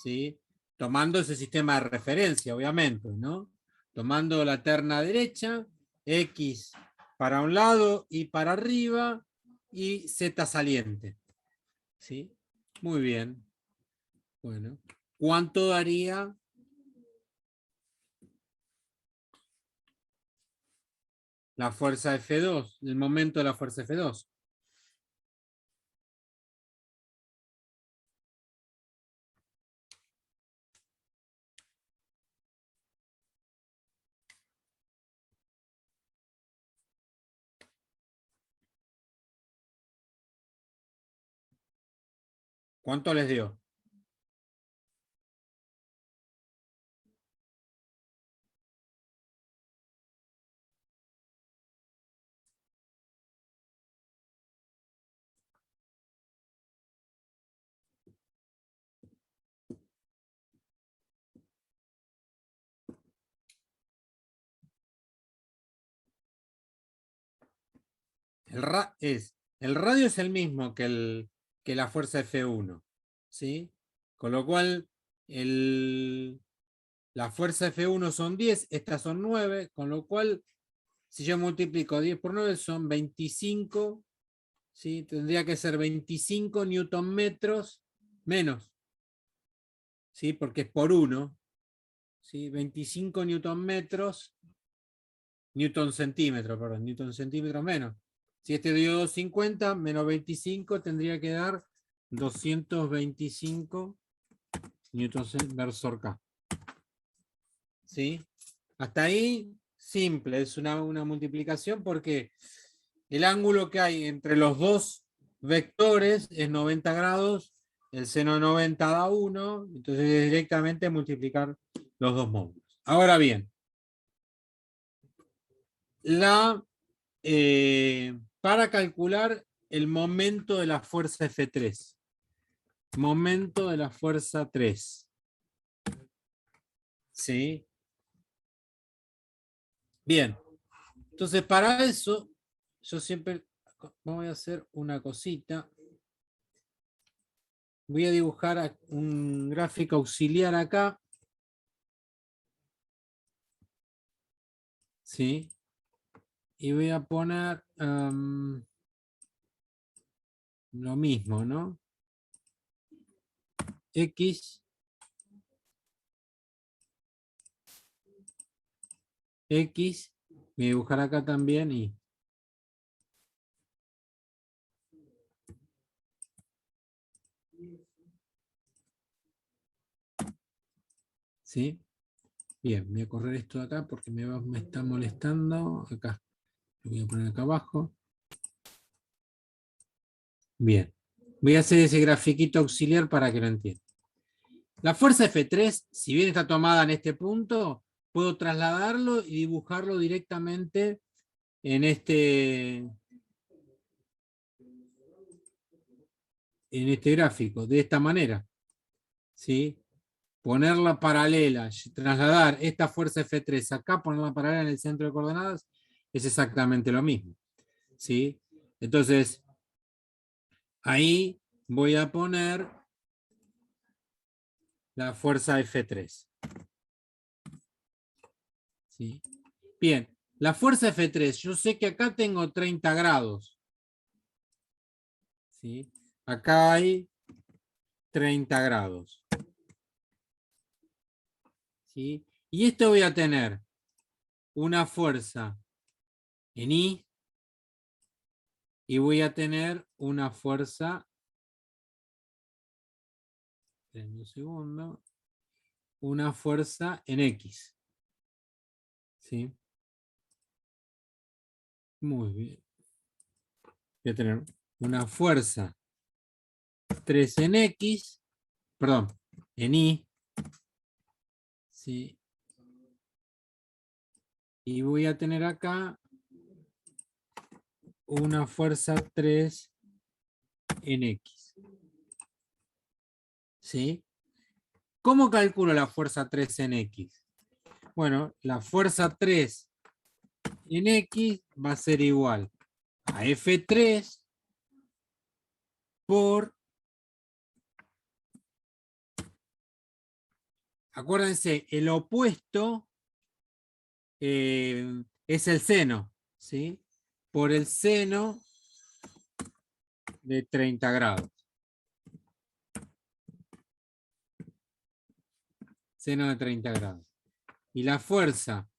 ¿sí? Tomando ese sistema de referencia, obviamente, ¿no? Tomando la terna derecha, X para un lado y para arriba, y Z saliente, ¿sí? Muy bien. Bueno, ¿cuánto daría la fuerza F2, el momento de la fuerza F2? ¿Cuánto les dio? El radio es el mismo que la fuerza F1, ¿sí? Con lo cual, la fuerza F1 son 10, estas son 9, con lo cual, si yo multiplico 10 por 9 son 25, ¿sí? Tendría que ser 25 newton metros menos, ¿sí? Porque es por 1, ¿sí? 25 newton metros, newton centímetros menos. Si este dio 250 menos 25 tendría que dar 225 newtons versor K. ¿Sí? Hasta ahí, simple, es una multiplicación porque el ángulo que hay entre los dos vectores es 90 grados, el seno de 90 da 1, entonces es directamente multiplicar los dos módulos. Ahora bien, para calcular el momento de la fuerza F3. Momento de la fuerza 3. ¿Sí? Bien. Entonces, para eso, yo siempre voy a hacer una cosita. Voy a dibujar un gráfico auxiliar acá. ¿Sí? Y voy a poner lo mismo, ¿no? X. X. Voy a dibujar acá también y... ¿Sí? Bien, voy a correr esto de acá porque me está molestando. Acá. Lo voy a poner acá abajo. Bien. Voy a hacer ese grafiquito auxiliar para que lo entiendan. La fuerza F3, si bien está tomada en este punto, puedo trasladarlo y dibujarlo directamente en este en este gráfico, de esta manera. ¿Sí? Ponerla paralela, trasladar esta fuerza F3 acá, ponerla paralela en el centro de coordenadas, es exactamente lo mismo. ¿Sí? Entonces, ahí voy a poner la fuerza F3. ¿Sí? Bien, la fuerza F3, yo sé que acá tengo 30 grados. ¿Sí? Acá hay 30 grados. ¿Sí? Y esto voy a tener una fuerza en I y voy a tener una fuerza, en un segundo, una fuerza en X. ¿Sí? Muy bien. Voy a tener una fuerza 3 en X, perdón, en Y. ¿Sí? Y voy a tener acá una fuerza 3 en X. ¿Sí? ¿Cómo calculo la fuerza 3 en X? Bueno, la fuerza 3 en X va a ser igual a F3 por, acuérdense, el opuesto es el seno, ¿sí? Por el seno de 30 grados. Seno de 30 grados. Y la fuerza,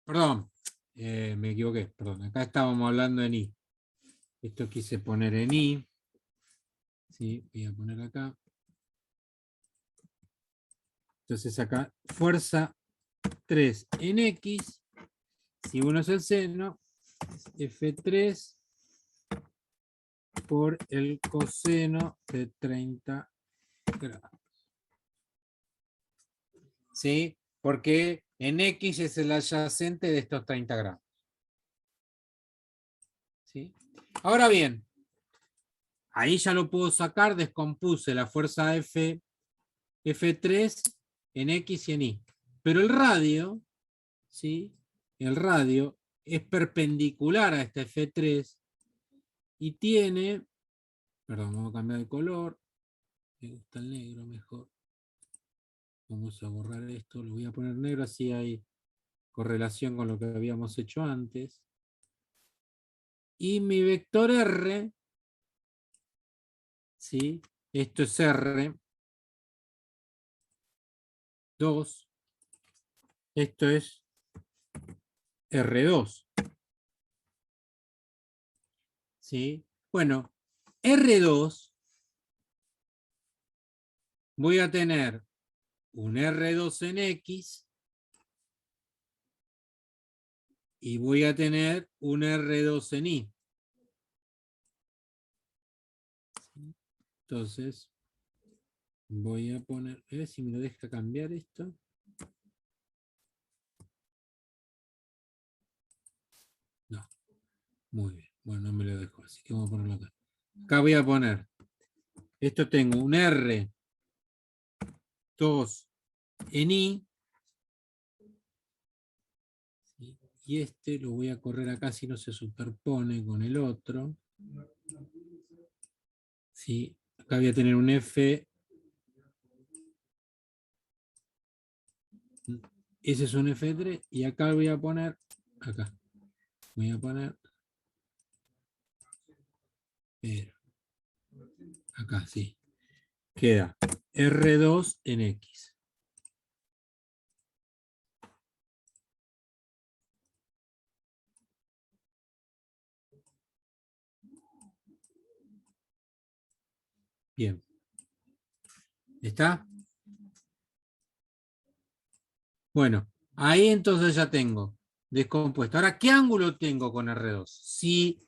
perdón, me equivoqué, perdón, acá estábamos hablando en I. Esto quise poner en I. Sí, voy a poner acá. Entonces acá, fuerza 3 en X, si uno es el seno, es F3 por el coseno de 30 grados. ¿Sí? Porque en X es el adyacente de estos 30 grados. ¿Sí? Ahora bien, ahí ya lo puedo sacar, descompuse la fuerza F3 en X y en Y. Pero el radio, ¿sí? El radio es perpendicular a este F3 y tiene, perdón, vamos a cambiar de color, me gusta el negro mejor. Vamos a borrar esto, lo voy a poner negro, así hay correlación con lo que habíamos hecho antes. Y mi vector R, ¿sí? Esto es R2, esto es R2. ¿Sí? Bueno, R2, voy a tener un R2 en X y voy a tener un R2 en Y. Entonces, voy a poner, a ver si me lo deja cambiar esto. No, muy bien, bueno, no me lo dejo, así que vamos a ponerlo acá. Acá voy a poner, esto tengo un R2 en Y, y este lo voy a correr acá si no se superpone con el otro. ¿Sí? Acá voy a tener un F. Ese es un F3 y acá voy a poner, acá, voy a poner, acá sí, queda R2 en X. Bien. ¿Está? Bueno, ahí entonces ya tengo descompuesto. Ahora, ¿qué ángulo tengo con R2? Si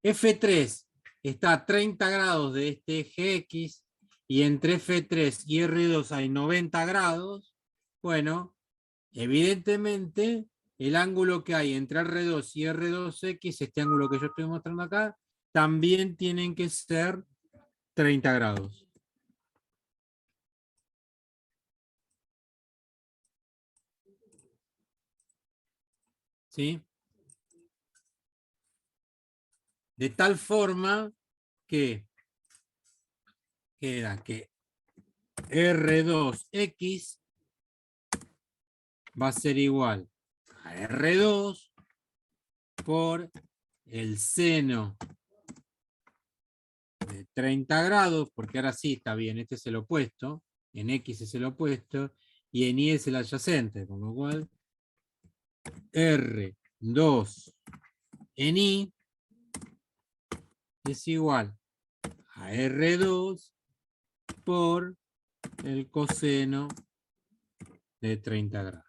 F3 está a 30 grados de este eje X y entre F3 y R2 hay 90 grados, bueno, evidentemente el ángulo que hay entre R2 y R2X, este ángulo que yo estoy mostrando acá, también tienen que ser 30 grados. ¿Sí? De tal forma que queda que R2X va a ser igual a R2 por el seno de 30 grados, porque ahora sí está bien, este es el opuesto, en X es el opuesto, y en Y es el adyacente, con lo cual R2 en Y es igual a R2 por el coseno de 30 grados.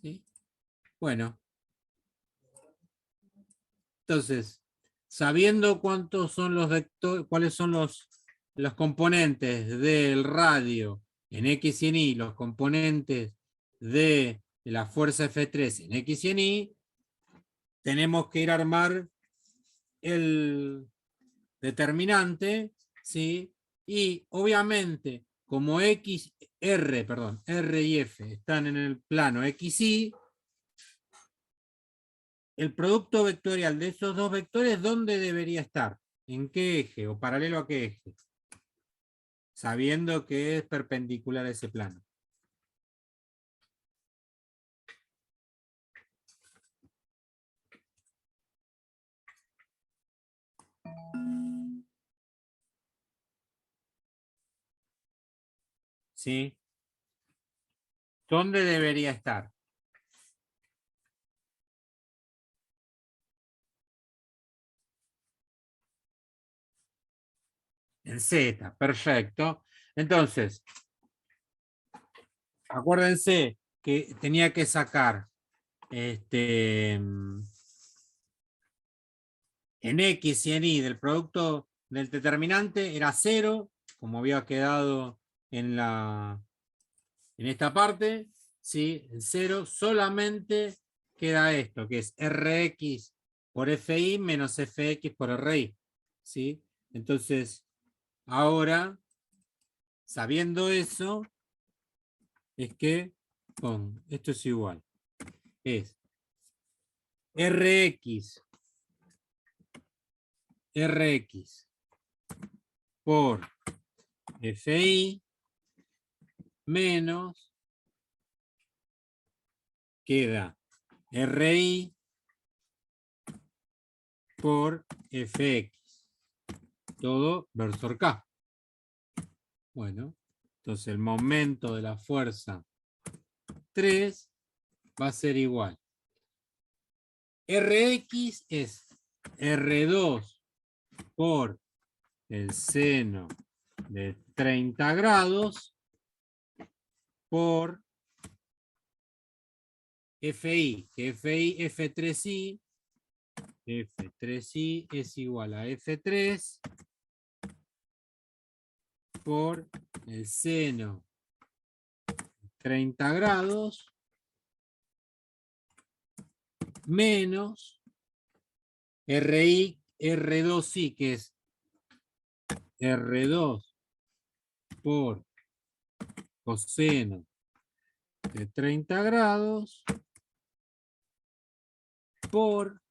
¿Sí? Bueno, entonces, sabiendo cuántos son los vectores, cuáles son los componentes del radio en X y en Y, los componentes de la fuerza F3 en X y en Y, tenemos que ir a armar el determinante, ¿sí? Y obviamente, como R y F están en el plano XY, el producto vectorial de esos dos vectores, ¿dónde debería estar? ¿En qué eje o paralelo a qué eje? Sabiendo que es perpendicular a ese plano. ¿Sí? ¿Dónde debería estar? En Z, perfecto. Entonces, acuérdense que tenía que sacar en X y en Y del producto del determinante era 0, como había quedado en esta parte, ¿sí? El 0, solamente queda esto, que es Rx por Fi menos Fx por Ri, ¿sí? Entonces, ahora, sabiendo eso, es que esto es igual. Es Rx por Fi menos, queda Ri por Fx. Todo versor K. Bueno, entonces el momento de la fuerza 3 va a ser igual. Rx es R2 por el seno de 30 grados por Fi, que F3i es igual a F3 por el seno de 30 grados menos R2i, que es R2 por coseno de 30 grados por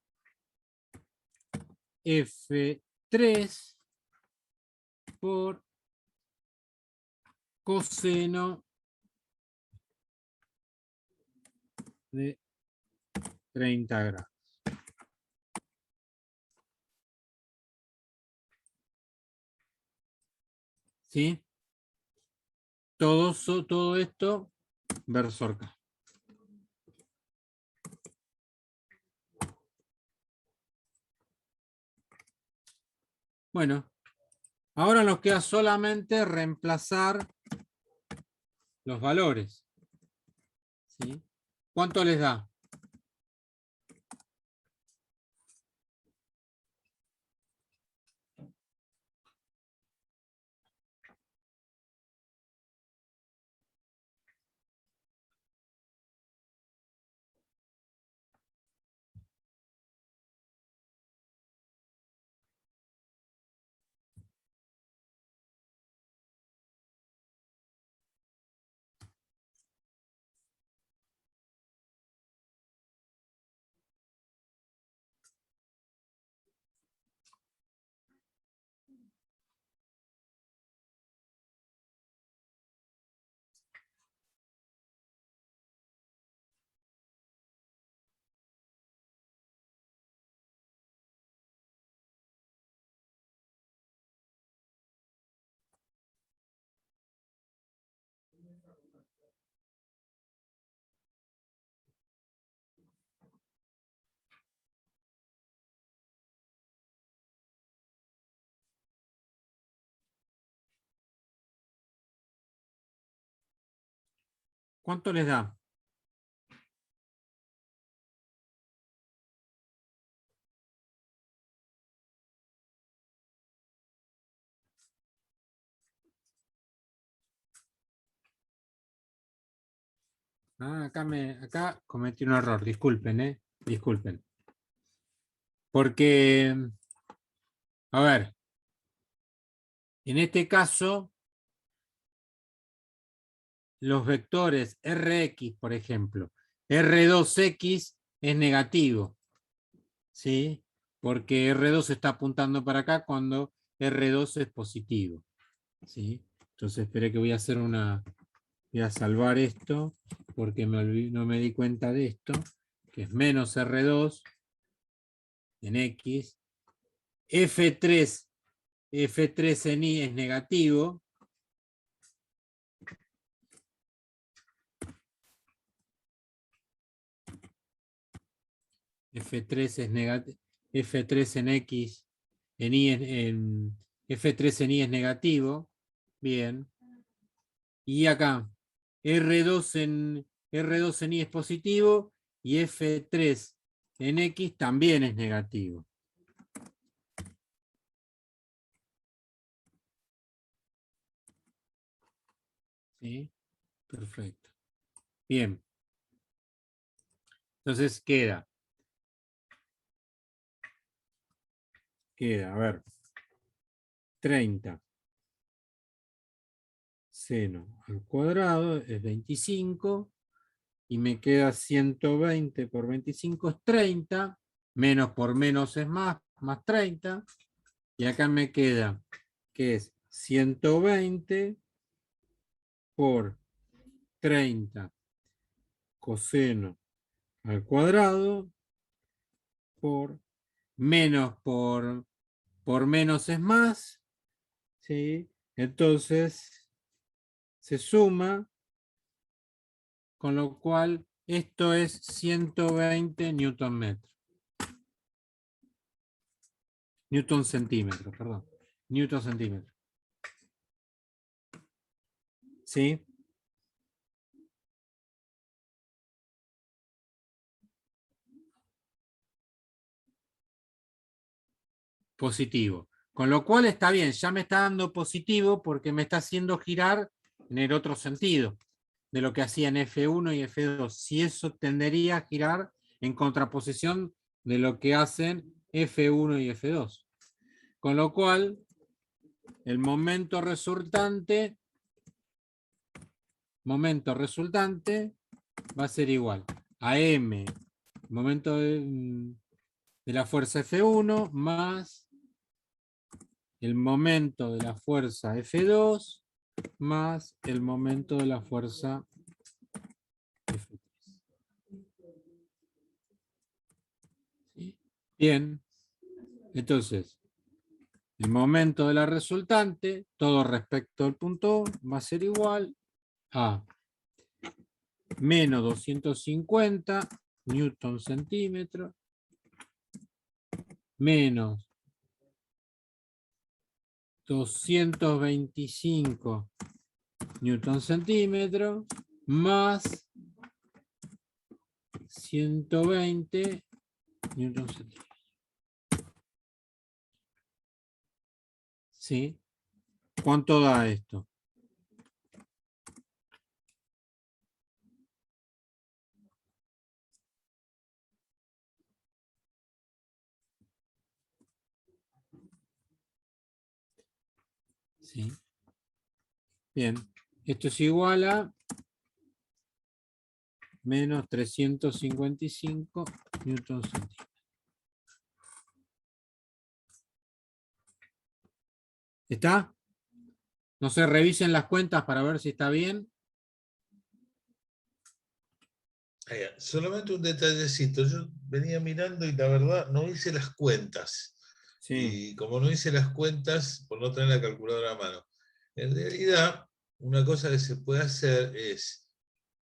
F3 por coseno de 30 grados. ¿Sí? Todo esto versor K. Bueno, ahora nos queda solamente reemplazar los valores. ¿Sí? ¿Cuánto les da? ¿Cuánto les da? Ah, acá cometí un error, disculpen, disculpen. Porque, a ver, en este caso, los vectores Rx, por ejemplo, R2X es negativo, ¿sí? Porque R2 está apuntando para acá cuando R2 es positivo, ¿sí? Entonces, esperé que voy a hacer voy a salvar esto, porque no me di cuenta de esto, que es menos R2 en X, F3 en Y es negativo, F3 es negativo, F3 en X, en Y, F3 en Y es negativo, bien. Y acá, R2 en Y es positivo y F3 en X también es negativo. ¿Sí? Perfecto. Bien. Entonces queda, a ver, 30 seno al cuadrado es 25 y me queda 120 por 25 es 30, menos por menos es más 30, y acá me queda que es 120 por 30 coseno al cuadrado por menos es más, ¿sí? Entonces se suma, con lo cual esto es 120 newton metro. Newton centímetro, perdón. Newton centímetro. ¿Sí? Positivo. Con lo cual está bien, ya me está dando positivo porque me está haciendo girar en el otro sentido de lo que hacía en F1 y F2. Si eso tendería a girar en contraposición de lo que hacen F1 y F2. Con lo cual, el momento resultante va a ser igual a M, momento de la fuerza F1 más el momento de la fuerza F2 más el momento de la fuerza F3. ¿Sí? Bien, entonces, el momento de la resultante, todo respecto al punto O, va a ser igual a menos 250 newton centímetro menos 225 newton centímetro más 120 newton centímetro. ¿Sí? ¿Cuánto da esto? ¿Sí? Bien, esto es igual a menos 355 newton centímetro. ¿Está? No sé, revisen las cuentas para ver si está bien. Solamente un detallecito. Yo venía mirando y la verdad no hice las cuentas. Sí. Y como no hice las cuentas, por no tener la calculadora a mano. En realidad, una cosa que se puede hacer es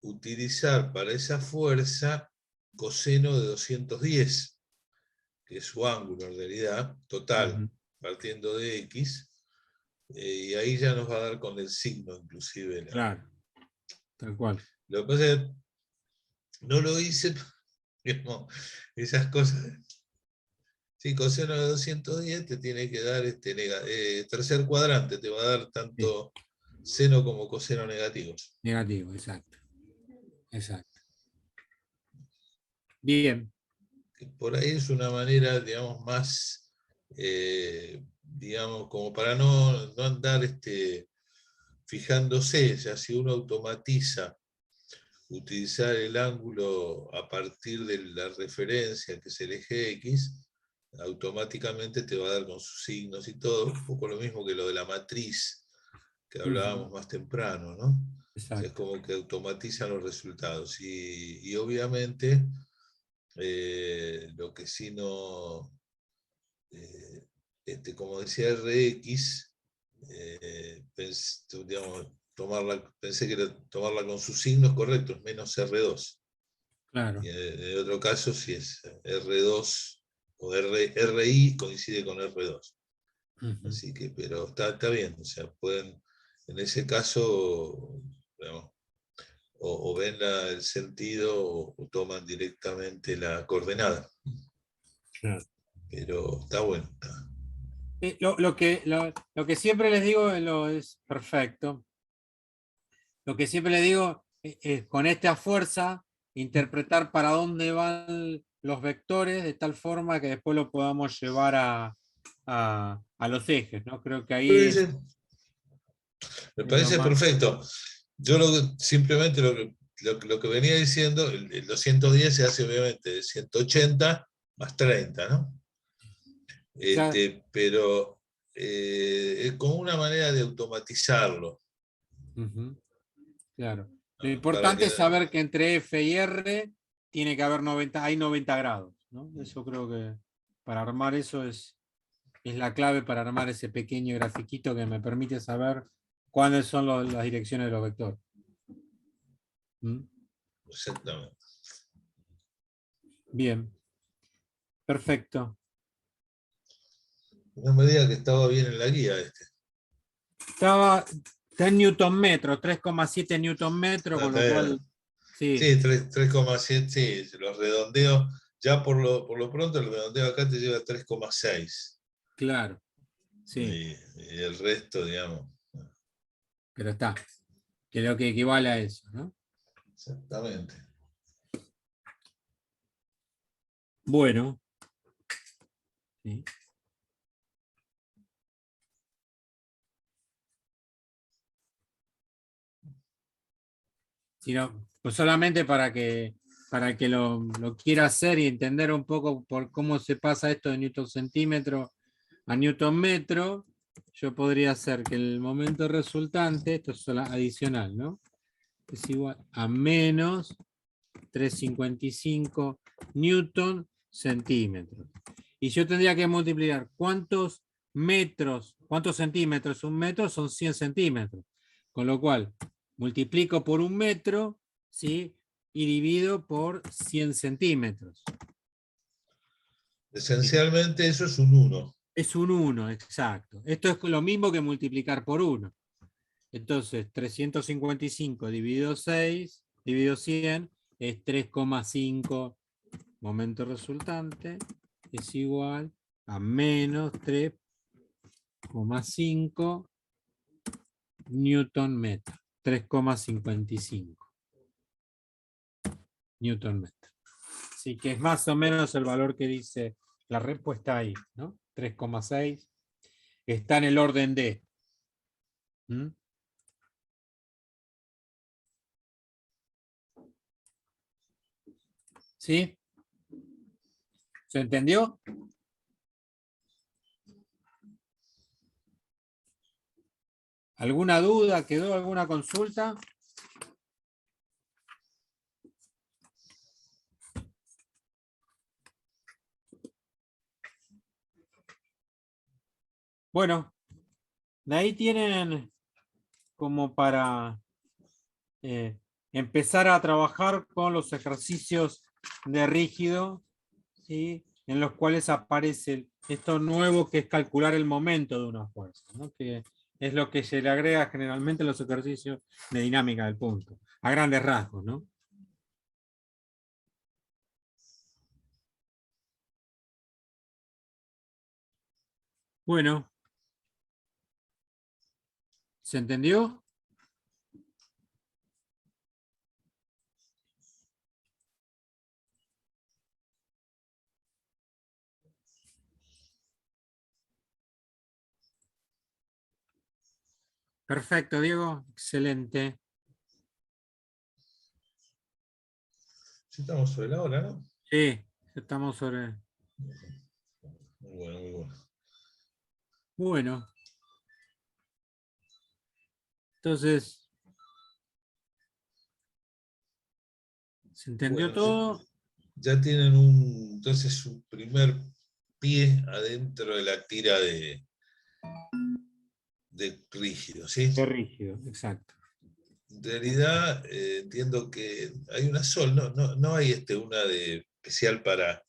utilizar para esa fuerza coseno de 210, que es su ángulo en realidad, total, partiendo de X, y ahí ya nos va a dar con el signo inclusive. Claro. Tal cual. Lo que pasa es que no lo hice, digamos, esas cosas. Sí, coseno de 210 te tiene que dar tercer cuadrante, te va a dar tanto seno como coseno negativo. Negativo, exacto. Exacto. Bien. Por ahí es una manera, digamos, más, digamos, como para no andar fijándose, ya si uno automatiza utilizar el ángulo a partir de la referencia, que es el eje X, automáticamente te va a dar con sus signos y todo, un poco lo mismo que lo de la matriz que hablábamos más temprano, ¿no? O sea, es como que automatizan los resultados. Y obviamente, lo que sí no, como decía RX, digamos, pensé que era tomarla con sus signos correctos, menos R2. Claro. Y en el otro caso, si es R2 o RI, coincide con R2. Así que, pero está bien, o sea, pueden, en ese caso, digamos, o ven el sentido o toman directamente la coordenada. Claro. Pero está bueno. Lo que siempre les digo es perfecto. Lo que siempre les digo es con esta fuerza interpretar para dónde van los vectores de tal forma que después lo podamos llevar a los ejes, ¿no? Creo que ahí es Me lo parece más. perfecto. Yo simplemente lo que venía diciendo, el 210 se hace obviamente de 180 más 30, ¿no? Pero es como una manera de automatizarlo. Claro. Lo Para importante que, es saber que entre F y R tiene que haber 90 grados, ¿no? Eso creo que para armar eso es la clave para armar ese pequeño grafiquito que me permite saber cuáles son las direcciones de los vectores. exactamente. Bien. Perfecto. No me diga que estaba bien en la guía Está en newton metro, 3,7 newton metro, con lo cual. Sí, Sí, 3,7, sí, los redondeos. Ya por lo pronto el redondeo acá te lleva a 3,6. claro. Sí, Y el resto, digamos. pero está. Creo que equivale a eso, ¿no? Exactamente. Bueno. Sí. Sino, pues solamente para que lo quiera hacer y entender un poco por cómo se pasa esto de newton centímetro a newton metro, yo podría hacer que el momento resultante, esto es adicional, ¿no? Es igual a menos 355 newton centímetros. Y yo tendría que multiplicar cuántos centímetros, un metro son 100 centímetros. Con lo cual, multiplico por un metro, ¿sí? Y divido por 100 centímetros. Esencialmente eso es un 1. Es un 1, exacto. Esto es lo mismo que multiplicar por 1. Entonces, 355 dividido 6, dividido 100, es 3,5. Momento resultante es igual a menos 3,5 newton metro. 3,55 newton metro. Así que es más o menos el valor que dice la respuesta ahí, ¿no? 3,6. Está en el orden D. ¿Sí? ¿Se entendió? ¿Alguna duda? ¿Quedó alguna consulta? Bueno, de ahí tienen como para empezar a trabajar con los ejercicios de rígido, ¿sí? En los cuales aparece esto nuevo que es calcular el momento de una fuerza, ¿no? Que es lo que se le agrega generalmente a los ejercicios de dinámica del punto, a grandes rasgos, ¿no? Bueno, ¿se entendió? Perfecto, Diego, excelente. Sí, estamos sobre la hora, ¿no? Sí, estamos sobre... Muy bueno, muy bueno. Bueno, entonces, ¿se entendió Bueno, todo? ya tienen entonces su primer pie adentro de la tira de rígido, ¿sí? De rígido, exacto. En realidad entiendo que hay una sola, no hay una de especial para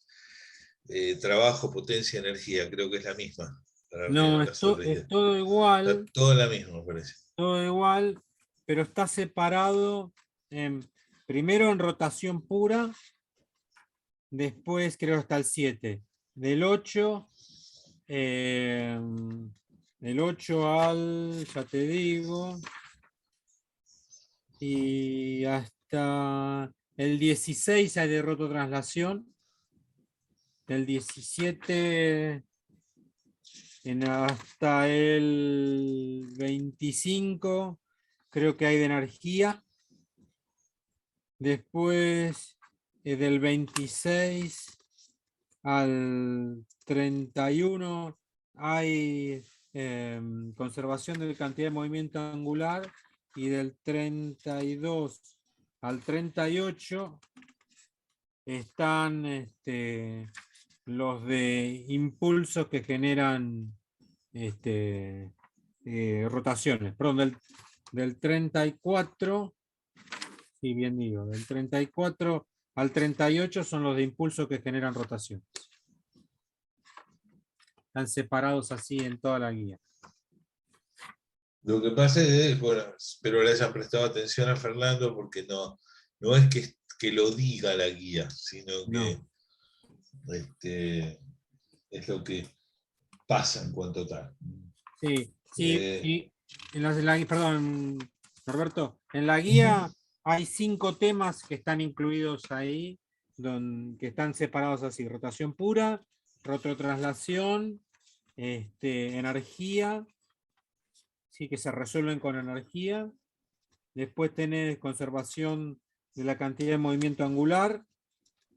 trabajo, potencia, energía, creo que es la misma para No, caso es rígido. todo Está igual, toda la misma, me parece. pero está separado primero en rotación pura, después creo hasta el 7. Del 8, del 8 al, ya te digo, y hasta el 16 hay de rototranslación, del 17 hasta el 25 creo que hay de energía. Después del 26 al 31 hay conservación de cantidad de movimiento angular, y del 32 al 38 están los de impulsos que generan rotaciones. Perdón, del 34, sí, bien digo, del 34 al 38 son los de impulso que generan rotación. Están separados así en toda la guía. Lo que pasa es, bueno, espero le hayan prestado atención a Fernando porque no es que lo diga la guía, sino que es lo que pasa en cuanto tal. Sí, Eh, sí. Perdón, Norberto, en la guía hay 5 temas que están incluidos ahí, que están separados así: rotación pura, rototraslación, energía, sí, que se resuelven con energía. Después tenés conservación de la cantidad de movimiento angular,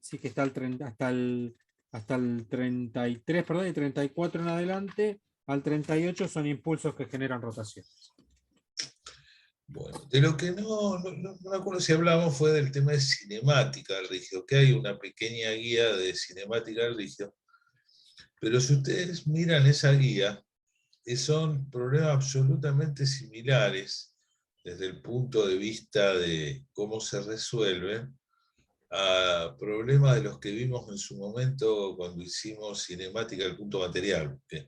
sí, que está hasta el 33, perdón, y 34 en adelante. Al 38 son impulsos que generan rotación. Bueno, de lo que no me acuerdo si hablamos fue del tema de cinemática del rígido, que hay una pequeña guía de cinemática del rígido, pero si ustedes miran esa guía, son problemas absolutamente similares desde el punto de vista de cómo se resuelven a problemas de los que vimos en su momento cuando hicimos cinemática del punto material. Que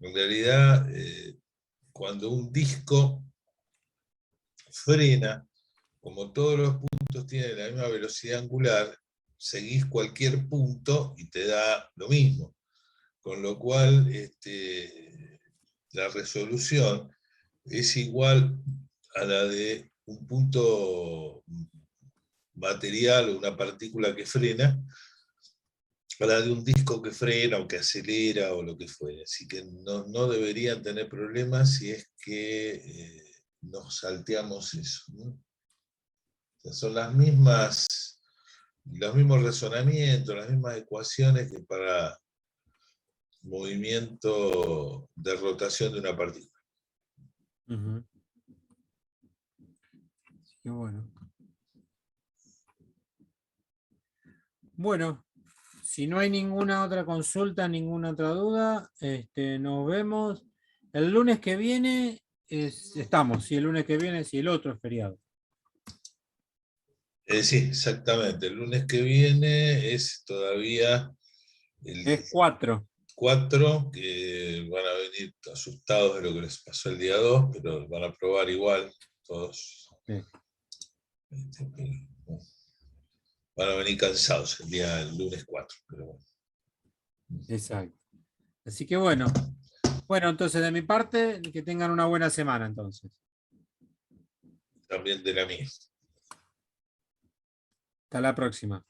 en realidad, cuando un disco frena, como todos los puntos tienen la misma velocidad angular, seguís cualquier punto y te da lo mismo. Con lo cual, la resolución es igual a la de un punto material o una partícula que frena, a la de un disco que frena o que acelera o lo que fuere. Así que no deberían tener problemas si es que nos salteamos eso, ¿no? O sea, son los mismos razonamientos, las mismas ecuaciones que para movimiento de rotación de una partícula. Qué bueno. Bueno, si no hay ninguna otra consulta, ninguna otra duda, nos vemos. El lunes que viene estamos, si el lunes que viene, si el otro es feriado. Sí, exactamente. El lunes que viene es todavía el Es 4. 4, que van a venir asustados de lo que les pasó el día 2, pero van a probar igual, todos. Sí. Van a venir cansados el lunes 4, pero bueno. Exacto. Así que bueno. Bueno, entonces de mi parte, que tengan una buena semana entonces. También de la mía. Hasta la próxima.